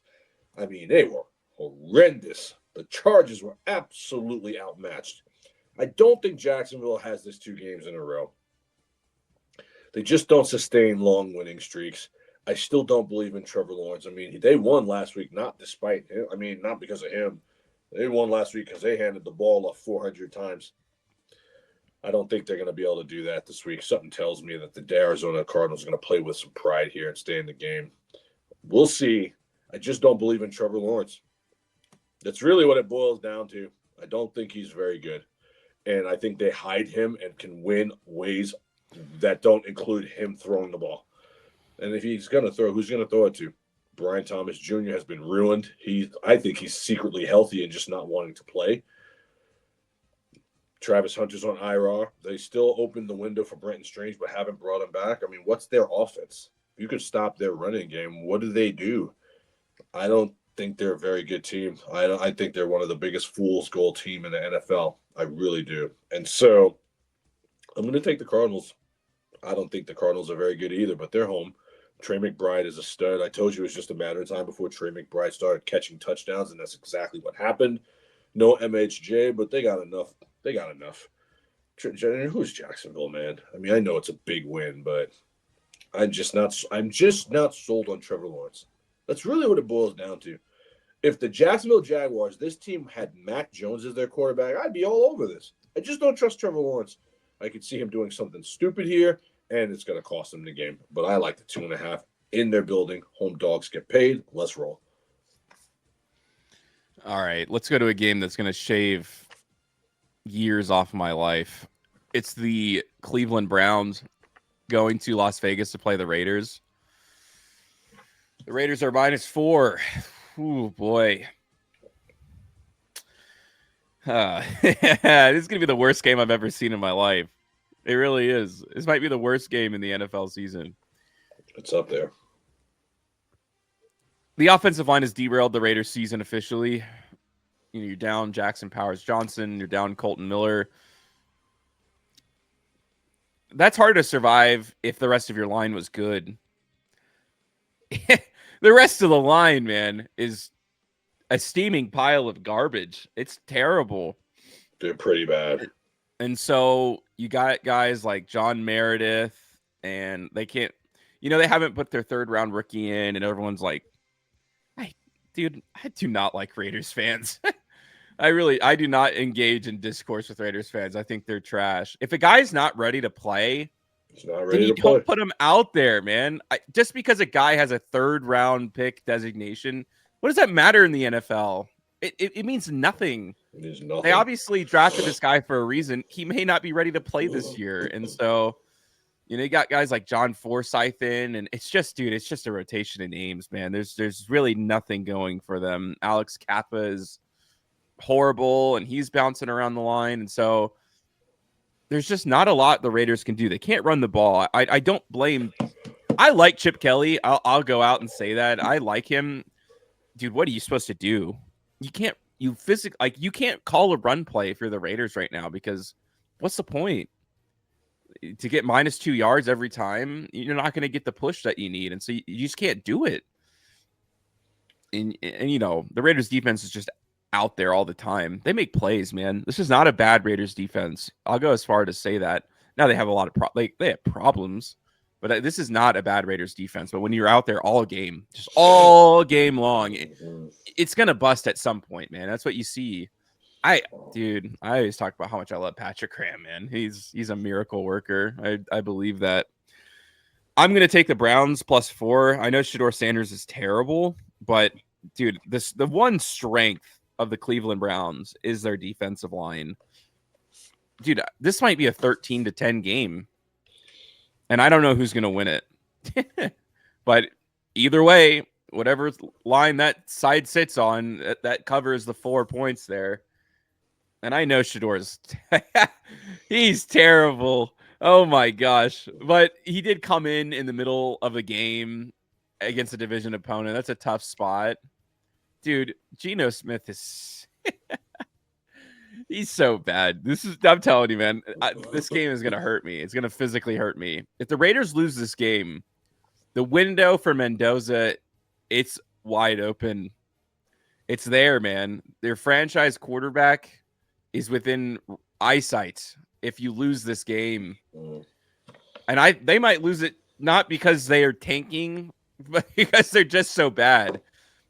I mean, they were horrendous. The Chargers were absolutely outmatched. I don't think Jacksonville has this 2 games in a row. They just don't sustain long winning streaks. I still don't believe in Trevor Lawrence. I mean, they won last week, not despite him. I mean, not because of him. They won last week because they handed the ball off 400 times. I don't think they're going to be able to do that this week. Something tells me that the Arizona Cardinals are going to play with some pride here and stay in the game. We'll see. I just don't believe in Trevor Lawrence. That's really what it boils down to. I don't think he's very good. And I think they hide him and can win ways that don't include him throwing the ball. And if he's going to throw, who's going to throw it to? Brian Thomas Jr. has been ruined. I think he's secretly healthy and just not wanting to play. Travis Hunter's on IR. They still opened the window for Brenton Strange, but haven't brought him back. I mean, what's their offense? If you could stop their running game, what do they do? I don't think they're a very good team. I think they're one of the biggest fool's goal team in the NFL. I really do. And so I'm going to take the Cardinals. I don't think the Cardinals are very good either, but they're home. Trey McBride is a stud. I told you it was just a matter of time before Trey McBride started catching touchdowns, and that's exactly what happened. No MHJ, but they got enough. They got enough. Who's Jacksonville, man? I mean, I know it's a big win, but I'm just not sold on Trevor Lawrence. That's really what it boils down to. If the Jacksonville Jaguars, this team had Mac Jones as their quarterback, I'd be all over this. I just don't trust Trevor Lawrence. I could see him doing something stupid here, and it's going to cost them the game. But I like the 2.5 in their building. Home dogs get paid. Let's roll. All right, let's go to a game that's going to shave years off my life. It's the Cleveland Browns going to Las Vegas to play the Raiders. The Raiders are -4. Ooh, boy. This is going to be the worst game I've ever seen in my life. It really is. This might be the worst game in the NFL season. It's up there. The offensive line has derailed the Raiders season officially. You know, you're down Jackson Powers-Johnson. You're down Colton Miller. That's hard to survive if the rest of your line was good. The rest of the line, man, is a steaming pile of garbage. It's terrible. They're pretty bad. And so you got guys like John Meredith, and they can't, they haven't put their third round rookie in, and everyone's like, I do not like Raiders fans. I do not engage in discourse with Raiders fans. I think they're trash. If a guy's not ready to play, then you don't put him out there, man. Just because a guy has a third round pick designation, what does that matter in the NFL? It means nothing. It means nothing. They obviously drafted this guy for a reason. He may not be ready to play this year. And so, you got guys like John Forsythe in, and it's just a rotation of names, man. There's really nothing going for them. Alex Kappa is horrible, and he's bouncing around the line. And so there's just not a lot the Raiders can do. They can't run the ball. I don't blame. I like Chip Kelly. I'll go out and say that. I like him. Dude, what are you supposed to do? You can't call a run play if you're the Raiders right now, because what's the point? To get -2 yards every time, you're not going to get the push that you need. And so you just can't do it. And the Raiders defense is just out there all the time. They make plays, man. This is not a bad Raiders defense. I'll go as far to say that. Now they have a lot of they have problems, but this is not a bad Raiders defense. But when you're out there all game long, it's going to bust at some point, man. That's what you see. I always talk about how much I love Patrick Graham, man. He's a miracle worker. I believe that. I'm going to take the Browns +4. I know Shedeur Sanders is terrible, but dude, the one strength of the Cleveland Browns is their defensive line. Dude, this might be a 13-10 game, and I don't know who's going to win it. But either way, whatever line that side sits on, that covers the 4 points there. And I know Shedeur's he's terrible. Oh my gosh. But he did come in the middle of a game against a division opponent. That's a tough spot. Dude, Geno Smith is he's so bad. I'm telling you, man, this game is going to hurt me. It's going to physically hurt me. If the Raiders lose this game, the window for Mendoza, it's wide open. It's there, man. Their franchise quarterback is within eyesight if you lose this game. And they might lose it not because they are tanking but because they're just so bad.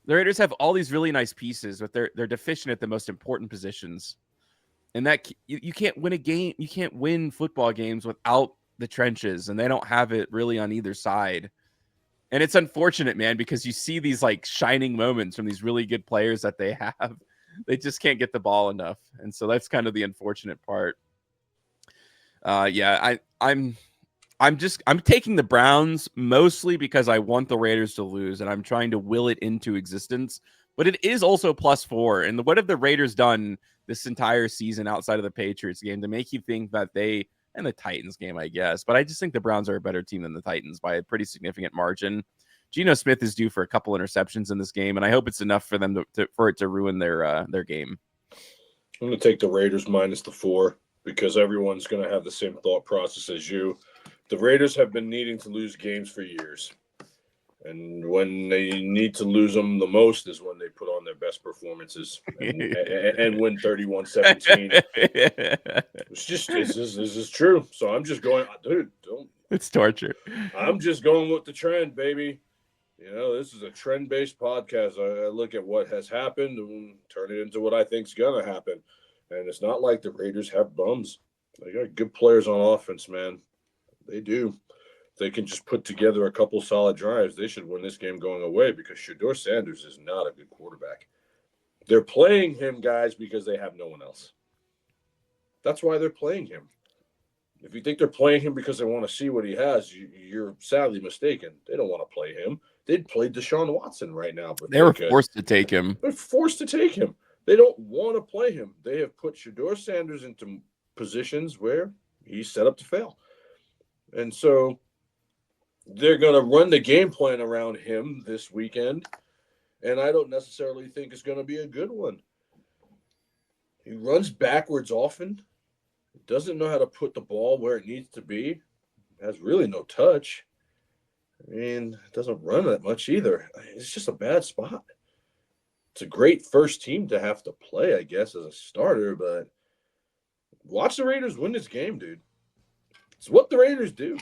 The Raiders have all these really nice pieces, but they're deficient at the most important positions. And that you can't win a game, you can't win football games without the trenches, and they don't have it really on either side. And it's unfortunate, man, because you see these like shining moments from these really good players that they have. They just can't get the ball enough. And so that's kind of the unfortunate part. Yeah, I'm taking the Browns mostly because I want the Raiders to lose and I'm trying to will it into existence. But it is also +4. And what have the Raiders done this entire season outside of the Patriots game to make you think that they and the Titans game, I guess. But I just think the Browns are a better team than the Titans by a pretty significant margin. Geno Smith is due for a couple interceptions in this game, and I hope it's enough for them for it to ruin their game. I'm going to take the Raiders -4 because everyone's going to have the same thought process as you. The Raiders have been needing to lose games for years. And when they need to lose them the most is when they put on their best performances and win 31-17. It's just this is true. So I'm just going, dude, don't. It's torture. I'm just going with the trend, baby. You know, this is a trend-based podcast. I look at what has happened and turn it into what I think's gonna happen. And it's not like the Raiders have bums. They got good players on offense, man. They do. If they can just put together a couple solid drives, they should win this game going away because Shedeur Sanders is not a good quarterback. They're playing him, guys, because they have no one else. That's why they're playing him. If you think they're playing him because they want to see what he has, you're sadly mistaken. They don't want to play him. They'd play Deshaun Watson right now, but they were forced to take him. They're forced to take him. They don't want to play him. They have put Shedeur Sanders into positions where he's set up to fail. And so they're going to run the game plan around him this weekend, and I don't necessarily think it's going to be a good one. He runs backwards often, doesn't know how to put the ball where it needs to be, has really no touch. I mean, doesn't run that much either. It's just a bad spot. It's a great first team to have to play, I guess, as a starter, but watch the Raiders win this game, dude. It's what the Raiders do.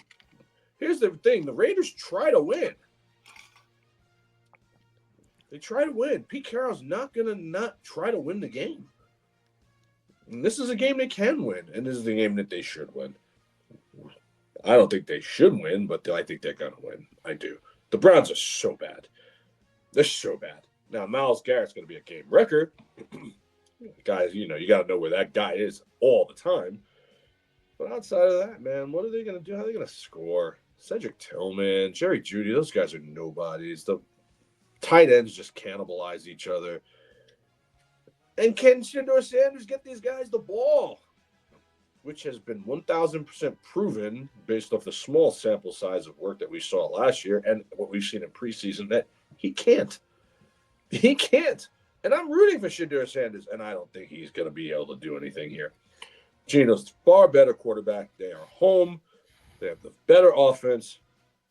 Here's the thing. The Raiders try to win. They try to win. Pete Carroll's not going to not try to win the game. And this is a game they can win, and this is the game that they should win. I don't think they should win, but I think they're going to win. I do. The Browns are so bad. They're so bad. Now, Myles Garrett's going to be a game record. Guys, you got to know where that guy is all the time. But outside of that, man, what are they going to do? How are they going to score? Cedric Tillman, Jerry Jeudy, those guys are nobodies. The tight ends just cannibalize each other. And can Shedeur Sanders get these guys the ball? Which has been 1,000% proven based off the small sample size of work that we saw last year and what we've seen in preseason that he can't. He can't. And I'm rooting for Shedeur Sanders, and I don't think he's going to be able to do anything here. Geno's far better quarterback. They are home. They have the better offense.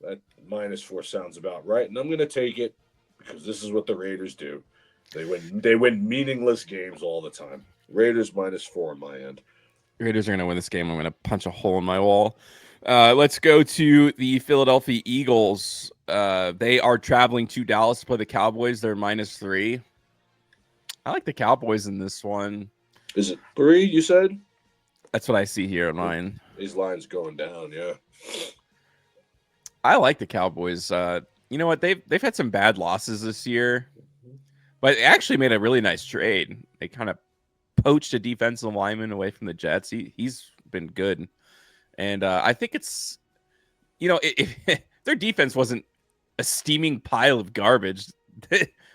That -4 sounds about right, and I'm going to take it because this is what the Raiders do. They win meaningless games all the time. Raiders -4 on my end. Raiders are going to win this game. I'm going to punch a hole in my wall. Let's go to the Philadelphia Eagles. They are traveling to Dallas to play the Cowboys. They're -3. I like the Cowboys in this one. Is it 3, you said? That's what I see here on mine. These lines going down, yeah. I like the Cowboys. You know what? They've had some bad losses this year, but they actually made a really nice trade. They kind of poached a defensive lineman away from the Jets. He's been good, and I think it's if their defense wasn't a steaming pile of garbage,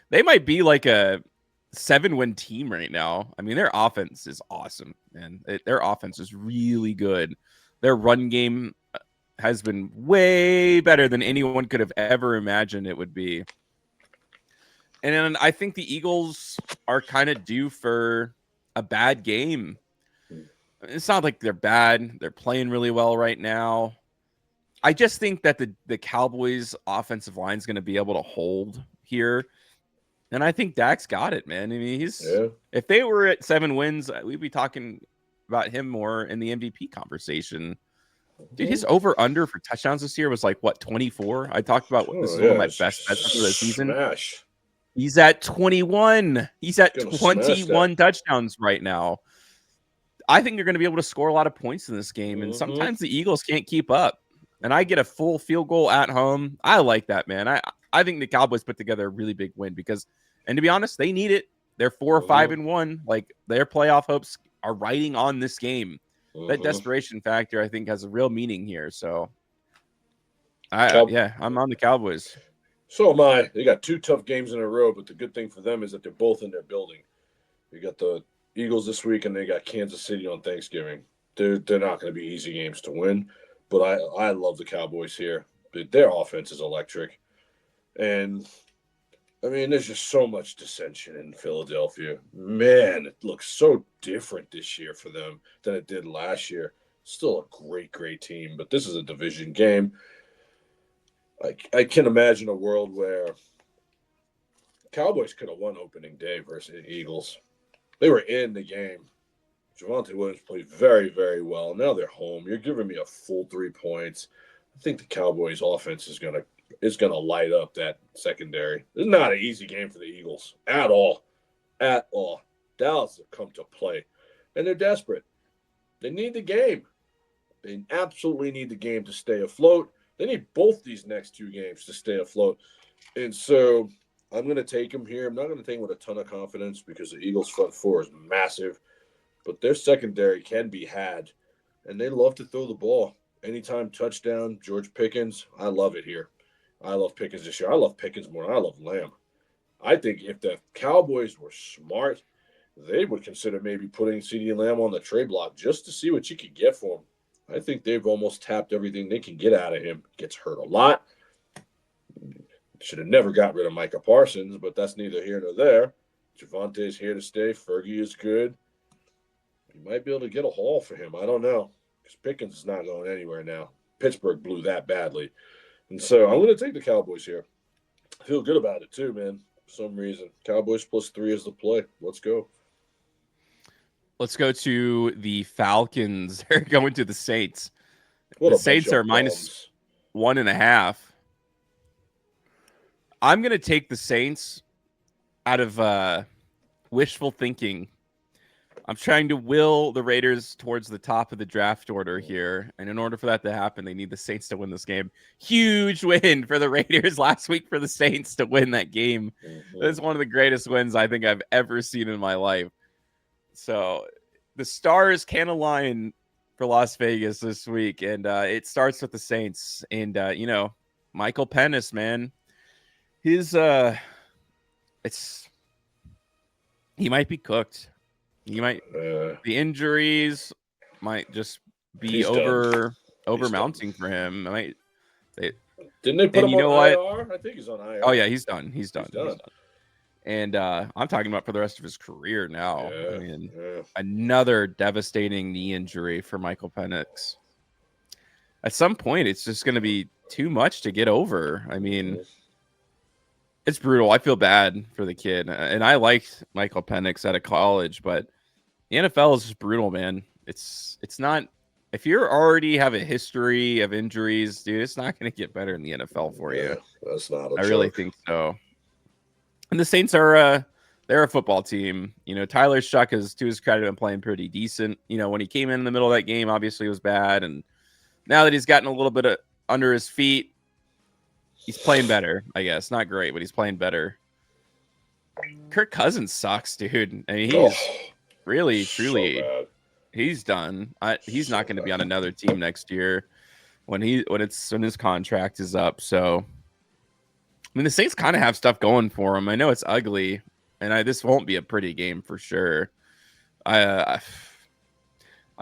they might be like a 7-win team right now. I mean, their offense is awesome, and their offense is really good. Their run game has been way better than anyone could have ever imagined it would be. And then I think the Eagles are kind of due for a bad game. It's not like they're bad. They're playing really well right now. I just think that the Cowboys offensive line is going to be able to hold here. And I think Dak's got it, man. I mean, if they were at 7 wins, we'd be talking about him more in the MVP conversation. Dude, his over-under for touchdowns this year was like, what, 24? I talked about this Oh is one of yeah, my it's best bets for the season. smash. He's at 21. He's at Gonna smash 21 that. touchdowns right now. I think they're going to be able to score a lot of points in this game, and Mm-hmm. sometimes the Eagles can't keep up. And I get a full field goal at home. I like that, man. I think the Cowboys put together a really big win because, and to be honest, they need it. They're 4-5-1. Like their playoff hopes are riding on this game. That Mm-hmm. desperation factor, I think, has a real meaning here. So, Cow- yeah, I'm on the Cowboys. so am I. They got 2 tough games in a row, but the good thing for them is that they're both in their building. You got the Eagles this week, and they got Kansas City on Thanksgiving. They're not going to be easy games to win, but I love the Cowboys here. Their offense is electric, and I mean, there's just so much dissension in Philadelphia. Man, it looks so different this year for them than it did last year. Still a great team, but this is a division game. I can imagine a world where Cowboys could have won opening day versus the Eagles. They were in the game. Javonte Williams played very well. Now they're home. You're giving me a full 3 points. I think the Cowboys' offense is gonna light up that secondary. This is not an easy game for the Eagles at all, at all. Dallas have come to play, and they're desperate. They need the game. They absolutely need the game to stay afloat. They need both these next 2 games to stay afloat, and so I'm going to take them here. I'm not going to take them with a ton of confidence because the Eagles' front four is massive, but their secondary can be had, and they love to throw the ball. Anytime touchdown, George Pickens, I love it here. I love Pickens this year. I love Pickens more than I love Lamb. I think if the Cowboys were smart, they would consider maybe putting CD Lamb on the trade block just to see what you could get for him. I think they've almost tapped everything they can get out of him. Gets hurt a lot. Should have never got rid of Micah Parsons, but that's neither here nor there. Javante's here to stay. Fergie is good. You might be able to get a haul for him. I don't know. Because Pickens is not going anywhere now. Pittsburgh blew that badly. And so I'm going to take the Cowboys here. I feel good about it too, man. For some reason. Cowboys +3 is the play. Let's go. Let's go to the Falcons. They're going to the Saints. What The a bunch Saints are of minus bums. 1.5. I'm going to take the Saints out of wishful thinking. I'm trying to will the Raiders towards the top of the draft order here. And in order for that to happen, they need the Saints to win this game. Huge win for the Raiders last week for the Saints to win that game. That's one of the greatest wins I think I've ever seen in my life. So the stars can align for Las Vegas this week. And it starts with the Saints. And, Michael Pennis, man. His he might be cooked. He might the injuries might just be he's done. over He's done. mounting for him. Didn't they put And him you on know what? IR? I think he's on IR. Oh yeah, he's done. He's He's done. done. And I'm talking about for the rest of his career now. I Yeah. mean, Yeah. another devastating knee injury for Michael Penix. At some point, it's just going to be too much to get over. I mean, it's brutal. I feel bad for the kid, and I liked Michael Penix out of college, but the NFL is just brutal, man. It's not. If you're already have a history of injuries, dude, it's not going to get better in the NFL for Yeah, you. that's not a I really joke. think so. And the Saints are they're a football team. Tyler Shuck has, to his credit, been playing pretty decent. When he came in the middle of that game, obviously it was bad, and now that he's gotten a little bit under his feet, he's playing better. I guess not great, but he's playing better. Kirk Cousins sucks, dude. I mean, Oh, he's really, so truly, bad. he's done. He's So not going to be on bad. another team next year when his contract is up. So, I mean, the Saints kind of have stuff going for him. I know it's ugly, and this won't be a pretty game for sure. I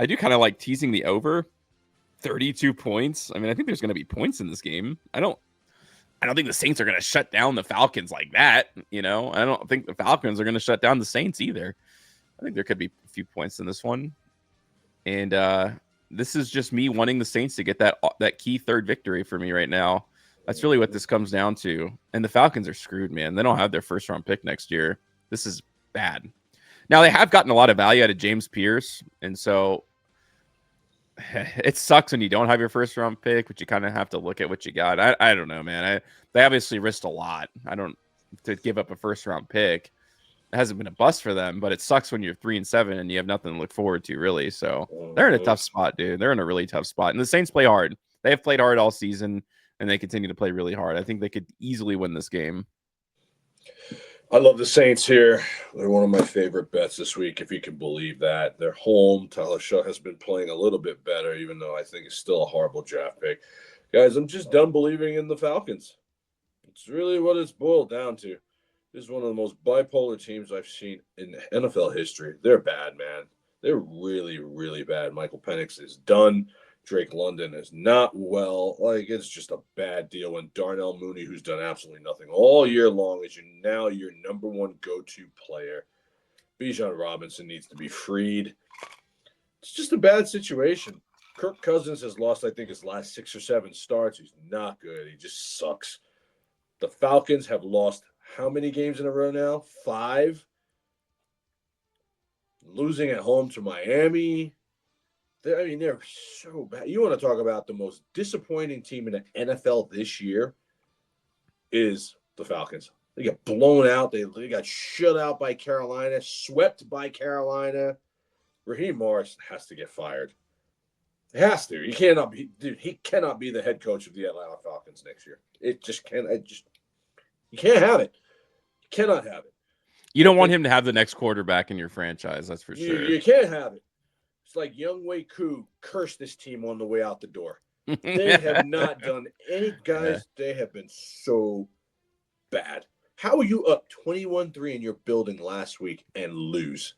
do kind of like teasing the over 32 points. I mean, I think there's going to be points in this game. I don't think the Saints are going to shut down the Falcons like that. I don't think the Falcons are going to shut down the Saints either. I think there could be a few points in this one. And this is just me wanting the Saints to get that key third victory for me right now. That's really what this comes down to. And the Falcons are screwed, man. They don't have their first round pick next year. This is bad. Now, they have gotten a lot of value out of James Pierce. And so it sucks when you don't have your first round pick, but you kind of have to look at what you got. I don't know, man. They obviously risked a lot. I don't to give up a first round pick. It hasn't been a bust for them, but it sucks when you're 3-7 and you have nothing to look forward to, really. So they're in a tough spot, dude. They're in a really tough spot. And the Saints play hard. They have played hard all season, and they continue to play really hard. I think they could easily win this game. I love the Saints here. They're one of my favorite bets this week, if you can believe that. They're home. Tyler Shaw has been playing a little bit better, even though I think it's still a horrible draft pick. Guys, I'm just done believing in the Falcons. It's really what it's boiled down to. This is one of the most bipolar teams I've seen in NFL history. They're bad, man. They're really, really bad. Michael Penix is done. Drake London is not well. Like, it's just a bad deal. And Darnell Mooney, who's done absolutely nothing all year long, is now your number one go-to player. Bijan Robinson needs to be freed. It's just a bad situation. Kirk Cousins has lost, I think, his last 6 or 7 starts. He's not good. He just sucks. The Falcons have lost how many games in a row now? 5. Losing at home to Miami. They're so bad. You want to talk about the most disappointing team in the NFL this year is the Falcons. They got blown out. They got shut out by Carolina, swept by Carolina. Raheem Morris has to get fired. He has to. He cannot be, dude. He cannot be the head coach of the Atlanta Falcons next year. It just can't. You can't have it. You cannot have it. You don't want him to have the next quarterback in your franchise. That's for sure. You can't have it. It's like Young Wei Koo cursed this team on the way out the door. They have not done any guys. They have been so bad. How are you up 21-3 in your building last week and lose?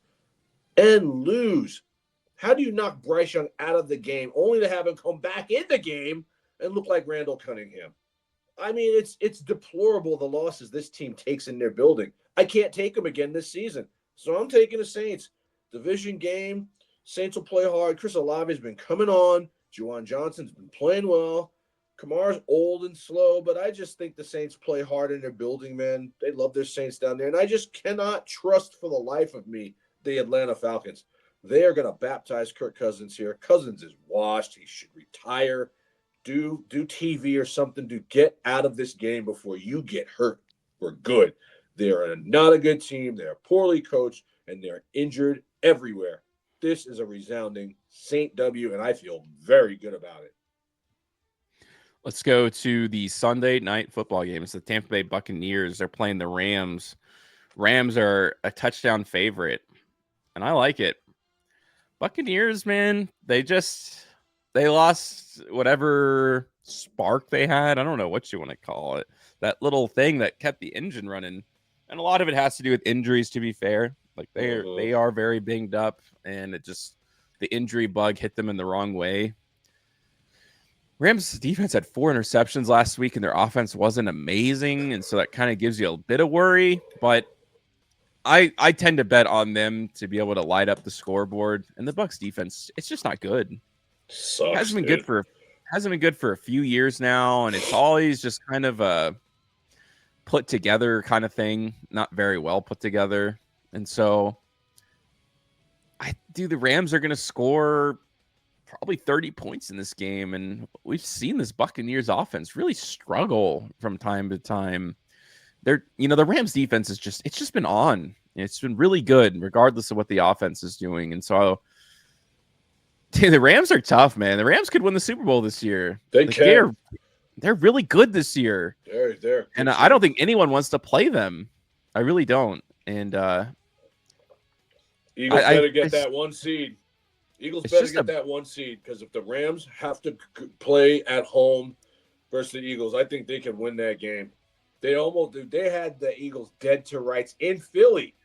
How do you knock Bryce Young out of the game only to have him come back in the game and look like Randall Cunningham? I mean, it's deplorable the losses this team takes in their building. I can't take them again this season. So I'm taking the Saints. Division game. Saints will play hard. Chris Olave has been coming on. Juwan Johnson's been playing well. Kamara's old and slow, but I just think the Saints play hard in their building, man. They love their Saints down there. And I just cannot trust for the life of me the Atlanta Falcons. They are going to baptize Kirk Cousins here. Cousins is washed. He should retire. Do TV or something to get out of this game before you get hurt. We're good. They are not a good team. They are poorly coached, and they're injured everywhere. This is a resounding Saint W, and I feel very good about it. Let's go to the Sunday night football game. It's the Tampa Bay Buccaneers. They're playing the Rams. Rams are a touchdown favorite, and I like it. Buccaneers, man, they lost whatever spark they had. I don't know what you want to call it. That little thing that kept the engine running. And a lot of it has to do with injuries, to be fair. Like they are very banged up, and the injury bug hit them in the wrong way. Rams defense had 4 interceptions last week, and their offense wasn't amazing, and so that kind of gives you a bit of worry. But I tend to bet on them to be able to light up the scoreboard, and the Bucs defense, it's just not good. Sucks, hasn't been good for a few years now, and it's always just kind of a put together kind of thing, not very well put together. And so the Rams are going to score probably 30 points in this game, and we've seen this Buccaneers offense really struggle from time to time. The Rams defense it's just been on. It's been really good regardless of what the offense is doing. And so the Rams are tough, man. The Rams could win the Super Bowl this year. They're really good this year. And I don't think anyone wants to play them. I really don't. And Eagles better get that 1 seed. Eagles better get that 1 seed, because if the Rams have to play at home versus the Eagles, I think they can win that game. They had the Eagles dead to rights in Philly.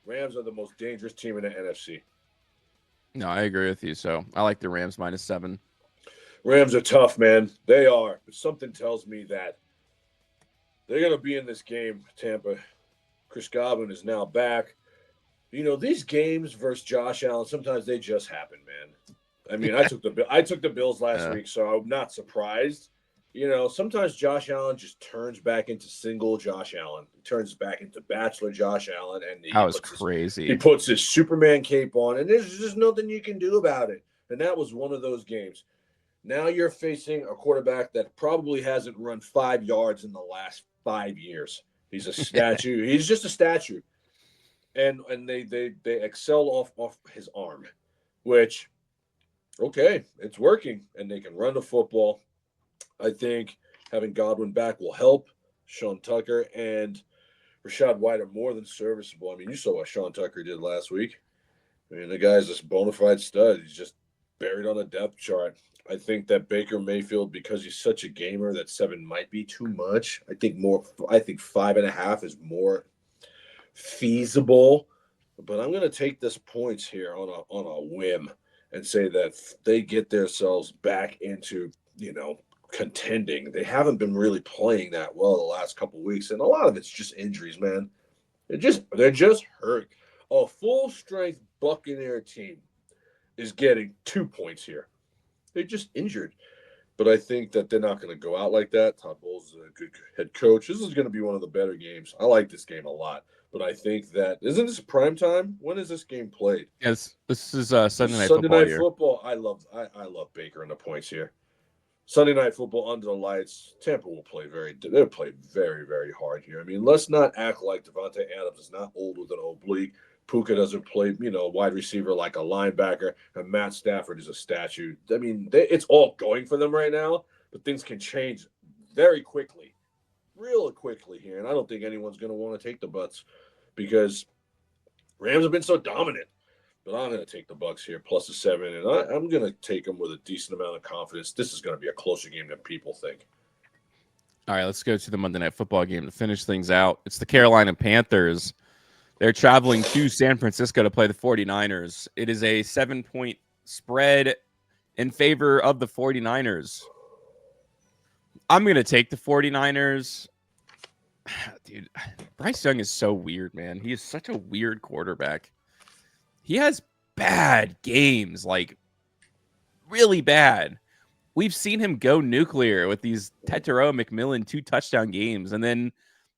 Rams are the most dangerous team in the NFC. No, I agree with you. So I like the Rams -7. Rams are tough, man. They are. But something tells me that they're going to be in this game, Tampa. Chris Godwin is now back. These games versus Josh Allen, sometimes they just happen, man. I mean, I took the Bills last week, so I'm not surprised. sometimes Josh Allen just turns back into single Josh Allen. He turns back into bachelor Josh Allen, and That he was puts his he crazy. puts his Superman cape on, and there's just nothing you can do about it. And that was one of those games. Now you're facing a quarterback that probably hasn't run 5 yards in the last 5 years. He's a statue. He's just a statue, and they excel off his arm, which okay, it's working, and they can run the football. I think having Godwin back will help. Sean Tucker and Rashad White are more than serviceable. I mean, you saw what Sean Tucker did last week. I mean, the guy's a bona fide stud. He's just buried on a depth chart. I think that Baker Mayfield, because he's such a gamer, that 7 might be too much. I think more. I think 5.5 is more feasible. But I'm going to take this points here on a whim and say that they get themselves back into contending. They haven't been really playing that well the last couple of weeks, and a lot of it's just injuries, man. They're just hurt. A full strength Buccaneer team is getting 2 points here. They're just injured. But I think that they're not going to go out like that. Todd Bowles is a good head coach. This is going to be one of the better games. I like this game a lot. But I think that isn't this prime time? When is this game played? Yes, this is This Sunday is Night Sunday Football night year. football. I love Baker and the points here. Sunday night football under the lights. Tampa will play they'll play very, very hard here. I mean, let's not act like Devontae Adams is not old with an oblique. Puka doesn't play, wide receiver like a linebacker, and Matt Stafford is a statue. I mean, it's all going for them right now, but things can change very quickly, real quickly here. And I don't think anyone's going to want to take the Butts because Rams have been so dominant. But I'm going to take the Bucks here plus the 7, and I'm going to take them with a decent amount of confidence. This is going to be a closer game than people think. All right, let's go to the Monday Night Football game to finish things out. It's the Carolina Panthers. They're traveling to San Francisco to play the 49ers. It is a 7-point spread in favor of the 49ers. I'm going to take the 49ers. Dude, Bryce Young is so weird, man. He is such a weird quarterback. He has bad games, like really bad. We've seen him go nuclear with these Tetero McMillan 2 touchdown games, and then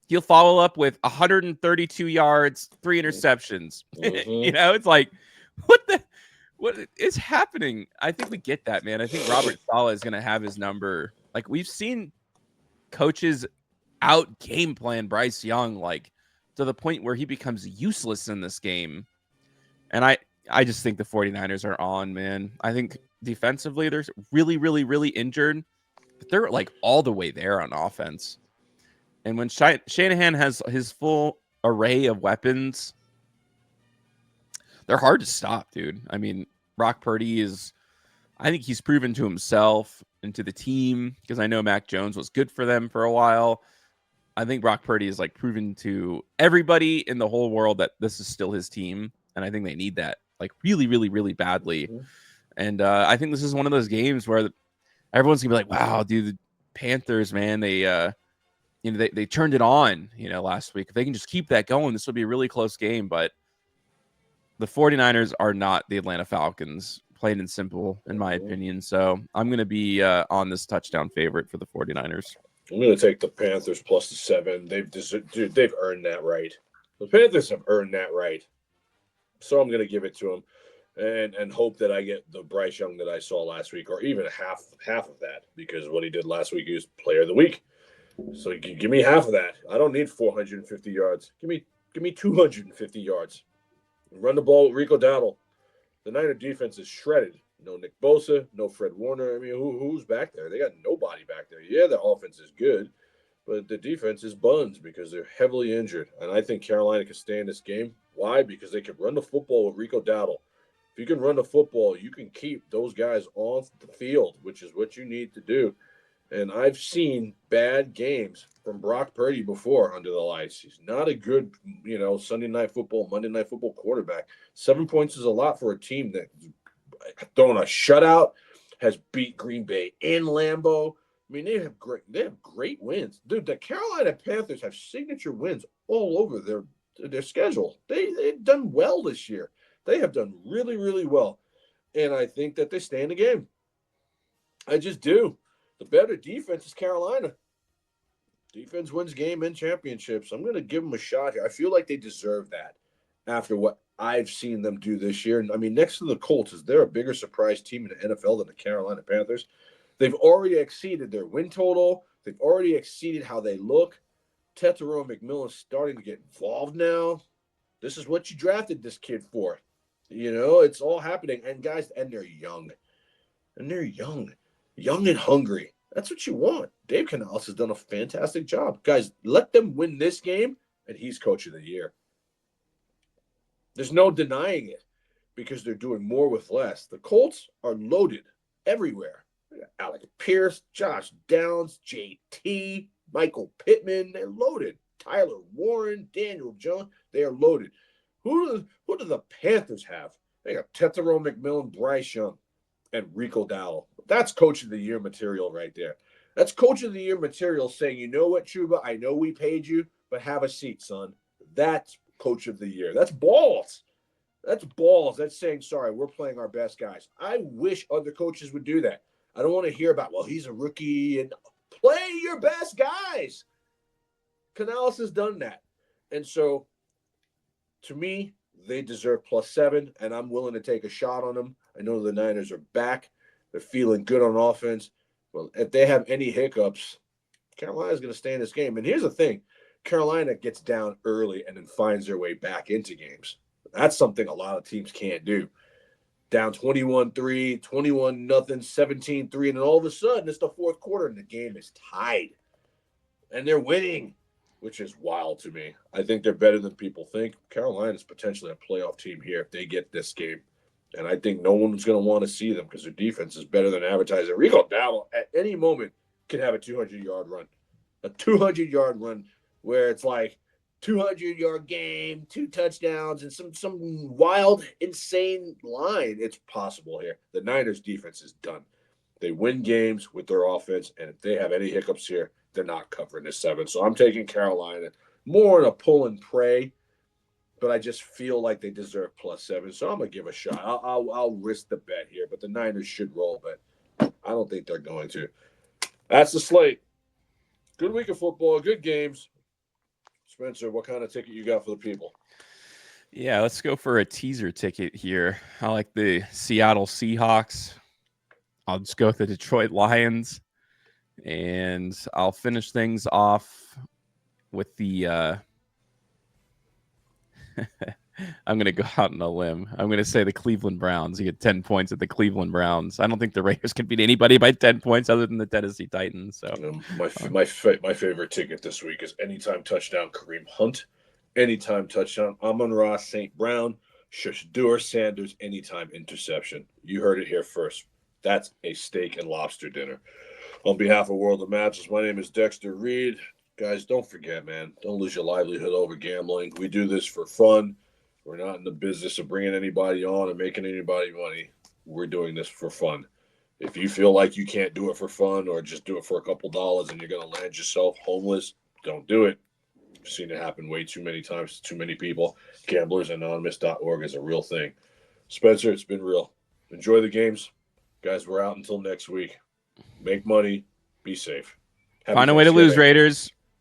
he'll follow up with 132 yards, 3 interceptions. Mm-hmm. It's like, what is happening? I think we get that, man. I think Robert Saleh is going to have his number. Like, we've seen coaches out game plan Bryce Young, like to the point where he becomes useless in this game. And I just think the 49ers are on, man. I think defensively they're really, really, really injured, but they're like all the way there on offense. And when Shanahan has his full array of weapons, they're hard to stop, dude. I mean, Brock Purdy I think he's proven to himself and to the team, because I know Mac Jones was good for them for a while. I think Brock Purdy is like proven to everybody in the whole world that this is still his team. And I think they need that like really, really, really badly. And I think this is one of those games where everyone's gonna be like, wow, dude, the Panthers, man, they turned it on, last week. If they can just keep that going, this will be a really close game. But the 49ers are not the Atlanta Falcons, plain and simple, in my opinion. So I'm going to be on this touchdown favorite for the 49ers. I'm going to take the Panthers plus the 7. They've earned that right. The Panthers have earned that right. So I'm going to give it to them and hope that I get the Bryce Young that I saw last week, or even half of that, because what he did last week, he was player of the week. So give me half of that. I don't need 450 yards. Give me 250 yards. Run the ball with Rico Dowdle. The Niner defense is shredded. No Nick Bosa, no Fred Warner. I mean, who's back there? They got nobody back there. Yeah, the offense is good, but the defense is buns because they're heavily injured. And I think Carolina can stay in this game. Why? Because they can run the football with Rico Dowdle. If you can run the football, you can keep those guys off the field, which is what you need to do. And I've seen bad games from Brock Purdy before under the lights. He's not a good, Sunday night football, Monday night football quarterback. 7 points is a lot for a team that throwing a shutout, has beat Green Bay in Lambeau. I mean, they have great wins. Dude, the Carolina Panthers have signature wins all over their schedule. They've done well this year. They have done really, really well. And I think that they stay in the game. I just do. The better defense is Carolina. Defense wins game and championships. I'm going to give them a shot here. I feel like they deserve that after what I've seen them do this year. And I mean, next to the Colts, is there a bigger surprise team in the NFL than the Carolina Panthers? They've already exceeded their win total. They've already exceeded how they look. Tetero McMillan's starting to get involved now. This is what you drafted this kid for. You know, it's all happening. And guys, and they're young. And they're young. Young and hungry. That's what you want. Dave Canales has done a fantastic job. Guys, let them win this game, and he's coach of the year. There's no denying it because they're doing more with less. The Colts are loaded everywhere. Alec Pierce, Josh Downs, JT, Michael Pittman, they're loaded. Tyler Warren, Daniel Jones, they are loaded. Who do the Panthers have? They got Tetero McMillan, Bryce Young, and Rico Dowdle. That's coach of the year material right there. That's coach of the year material saying, you know what, Chuba, I know we paid you, but have a seat, son. That's coach of the year. That's balls. That's balls. That's saying, sorry, we're playing our best guys. I wish other coaches would do that. I don't want to hear about, well, he's a rookie and play your best guys. Canales has done that. And so, to me, they deserve +7, and I'm willing to take a shot on them. I know the Niners are back. They're feeling good on offense. Well, if they have any hiccups, Carolina's going to stay in this game. And here's the thing. Carolina gets down early and then finds their way back into games. That's something a lot of teams can't do. Down 21-3, 21-0, 17-3, and then all of a sudden it's the fourth quarter and the game is tied. And they're winning, which is wild to me. I think they're better than people think. Carolina's potentially a playoff team here if they get this game. And I think no one's going to want to see them because their defense is better than advertised. Rico Dowdle at any moment can have a 200-yard run. A 200-yard run where it's like 200-yard game, 2 touchdowns, and some wild, insane line. It's possible here. The Niners' defense is done. They win games with their offense, and if they have any hiccups here, they're not covering this 7. So I'm taking Carolina more in a pull and pray, but I just feel like they deserve +7. So I'm going to give a shot. I'll risk the bet here, but the Niners should roll, but I don't think they're going to. That's the slate. Good week of football, good games. Spencer, what kind of ticket you got for the people? Yeah, let's go for a teaser ticket here. I like the Seattle Seahawks. I'll just go with the Detroit Lions. And I'll finish things off with the I'm going to go out on a limb. I'm going to say the Cleveland Browns. You get 10 points at the Cleveland Browns. I don't think the Raiders can beat anybody by 10 points other than the Tennessee Titans. So my favorite ticket this week is anytime touchdown Kareem Hunt, anytime touchdown Amon-Ra St. Brown, Shedeur Sanders, anytime interception. You heard it here first. That's a steak and lobster dinner. On behalf of World of Matches, my name is Dexter Reid. Guys, don't forget, man, don't lose your livelihood over gambling. We do this for fun. We're not in the business of bringing anybody on and making anybody money. We're doing this for fun. If you feel like you can't do it for fun or just do it for a couple dollars and you're going to land yourself homeless, don't do it. I've seen it happen way too many times to too many people. GamblersAnonymous.org is a real thing. Spencer, it's been real. Enjoy the games. Guys, we're out until next week. Make money. Be safe. Find a way to lose, Raiders.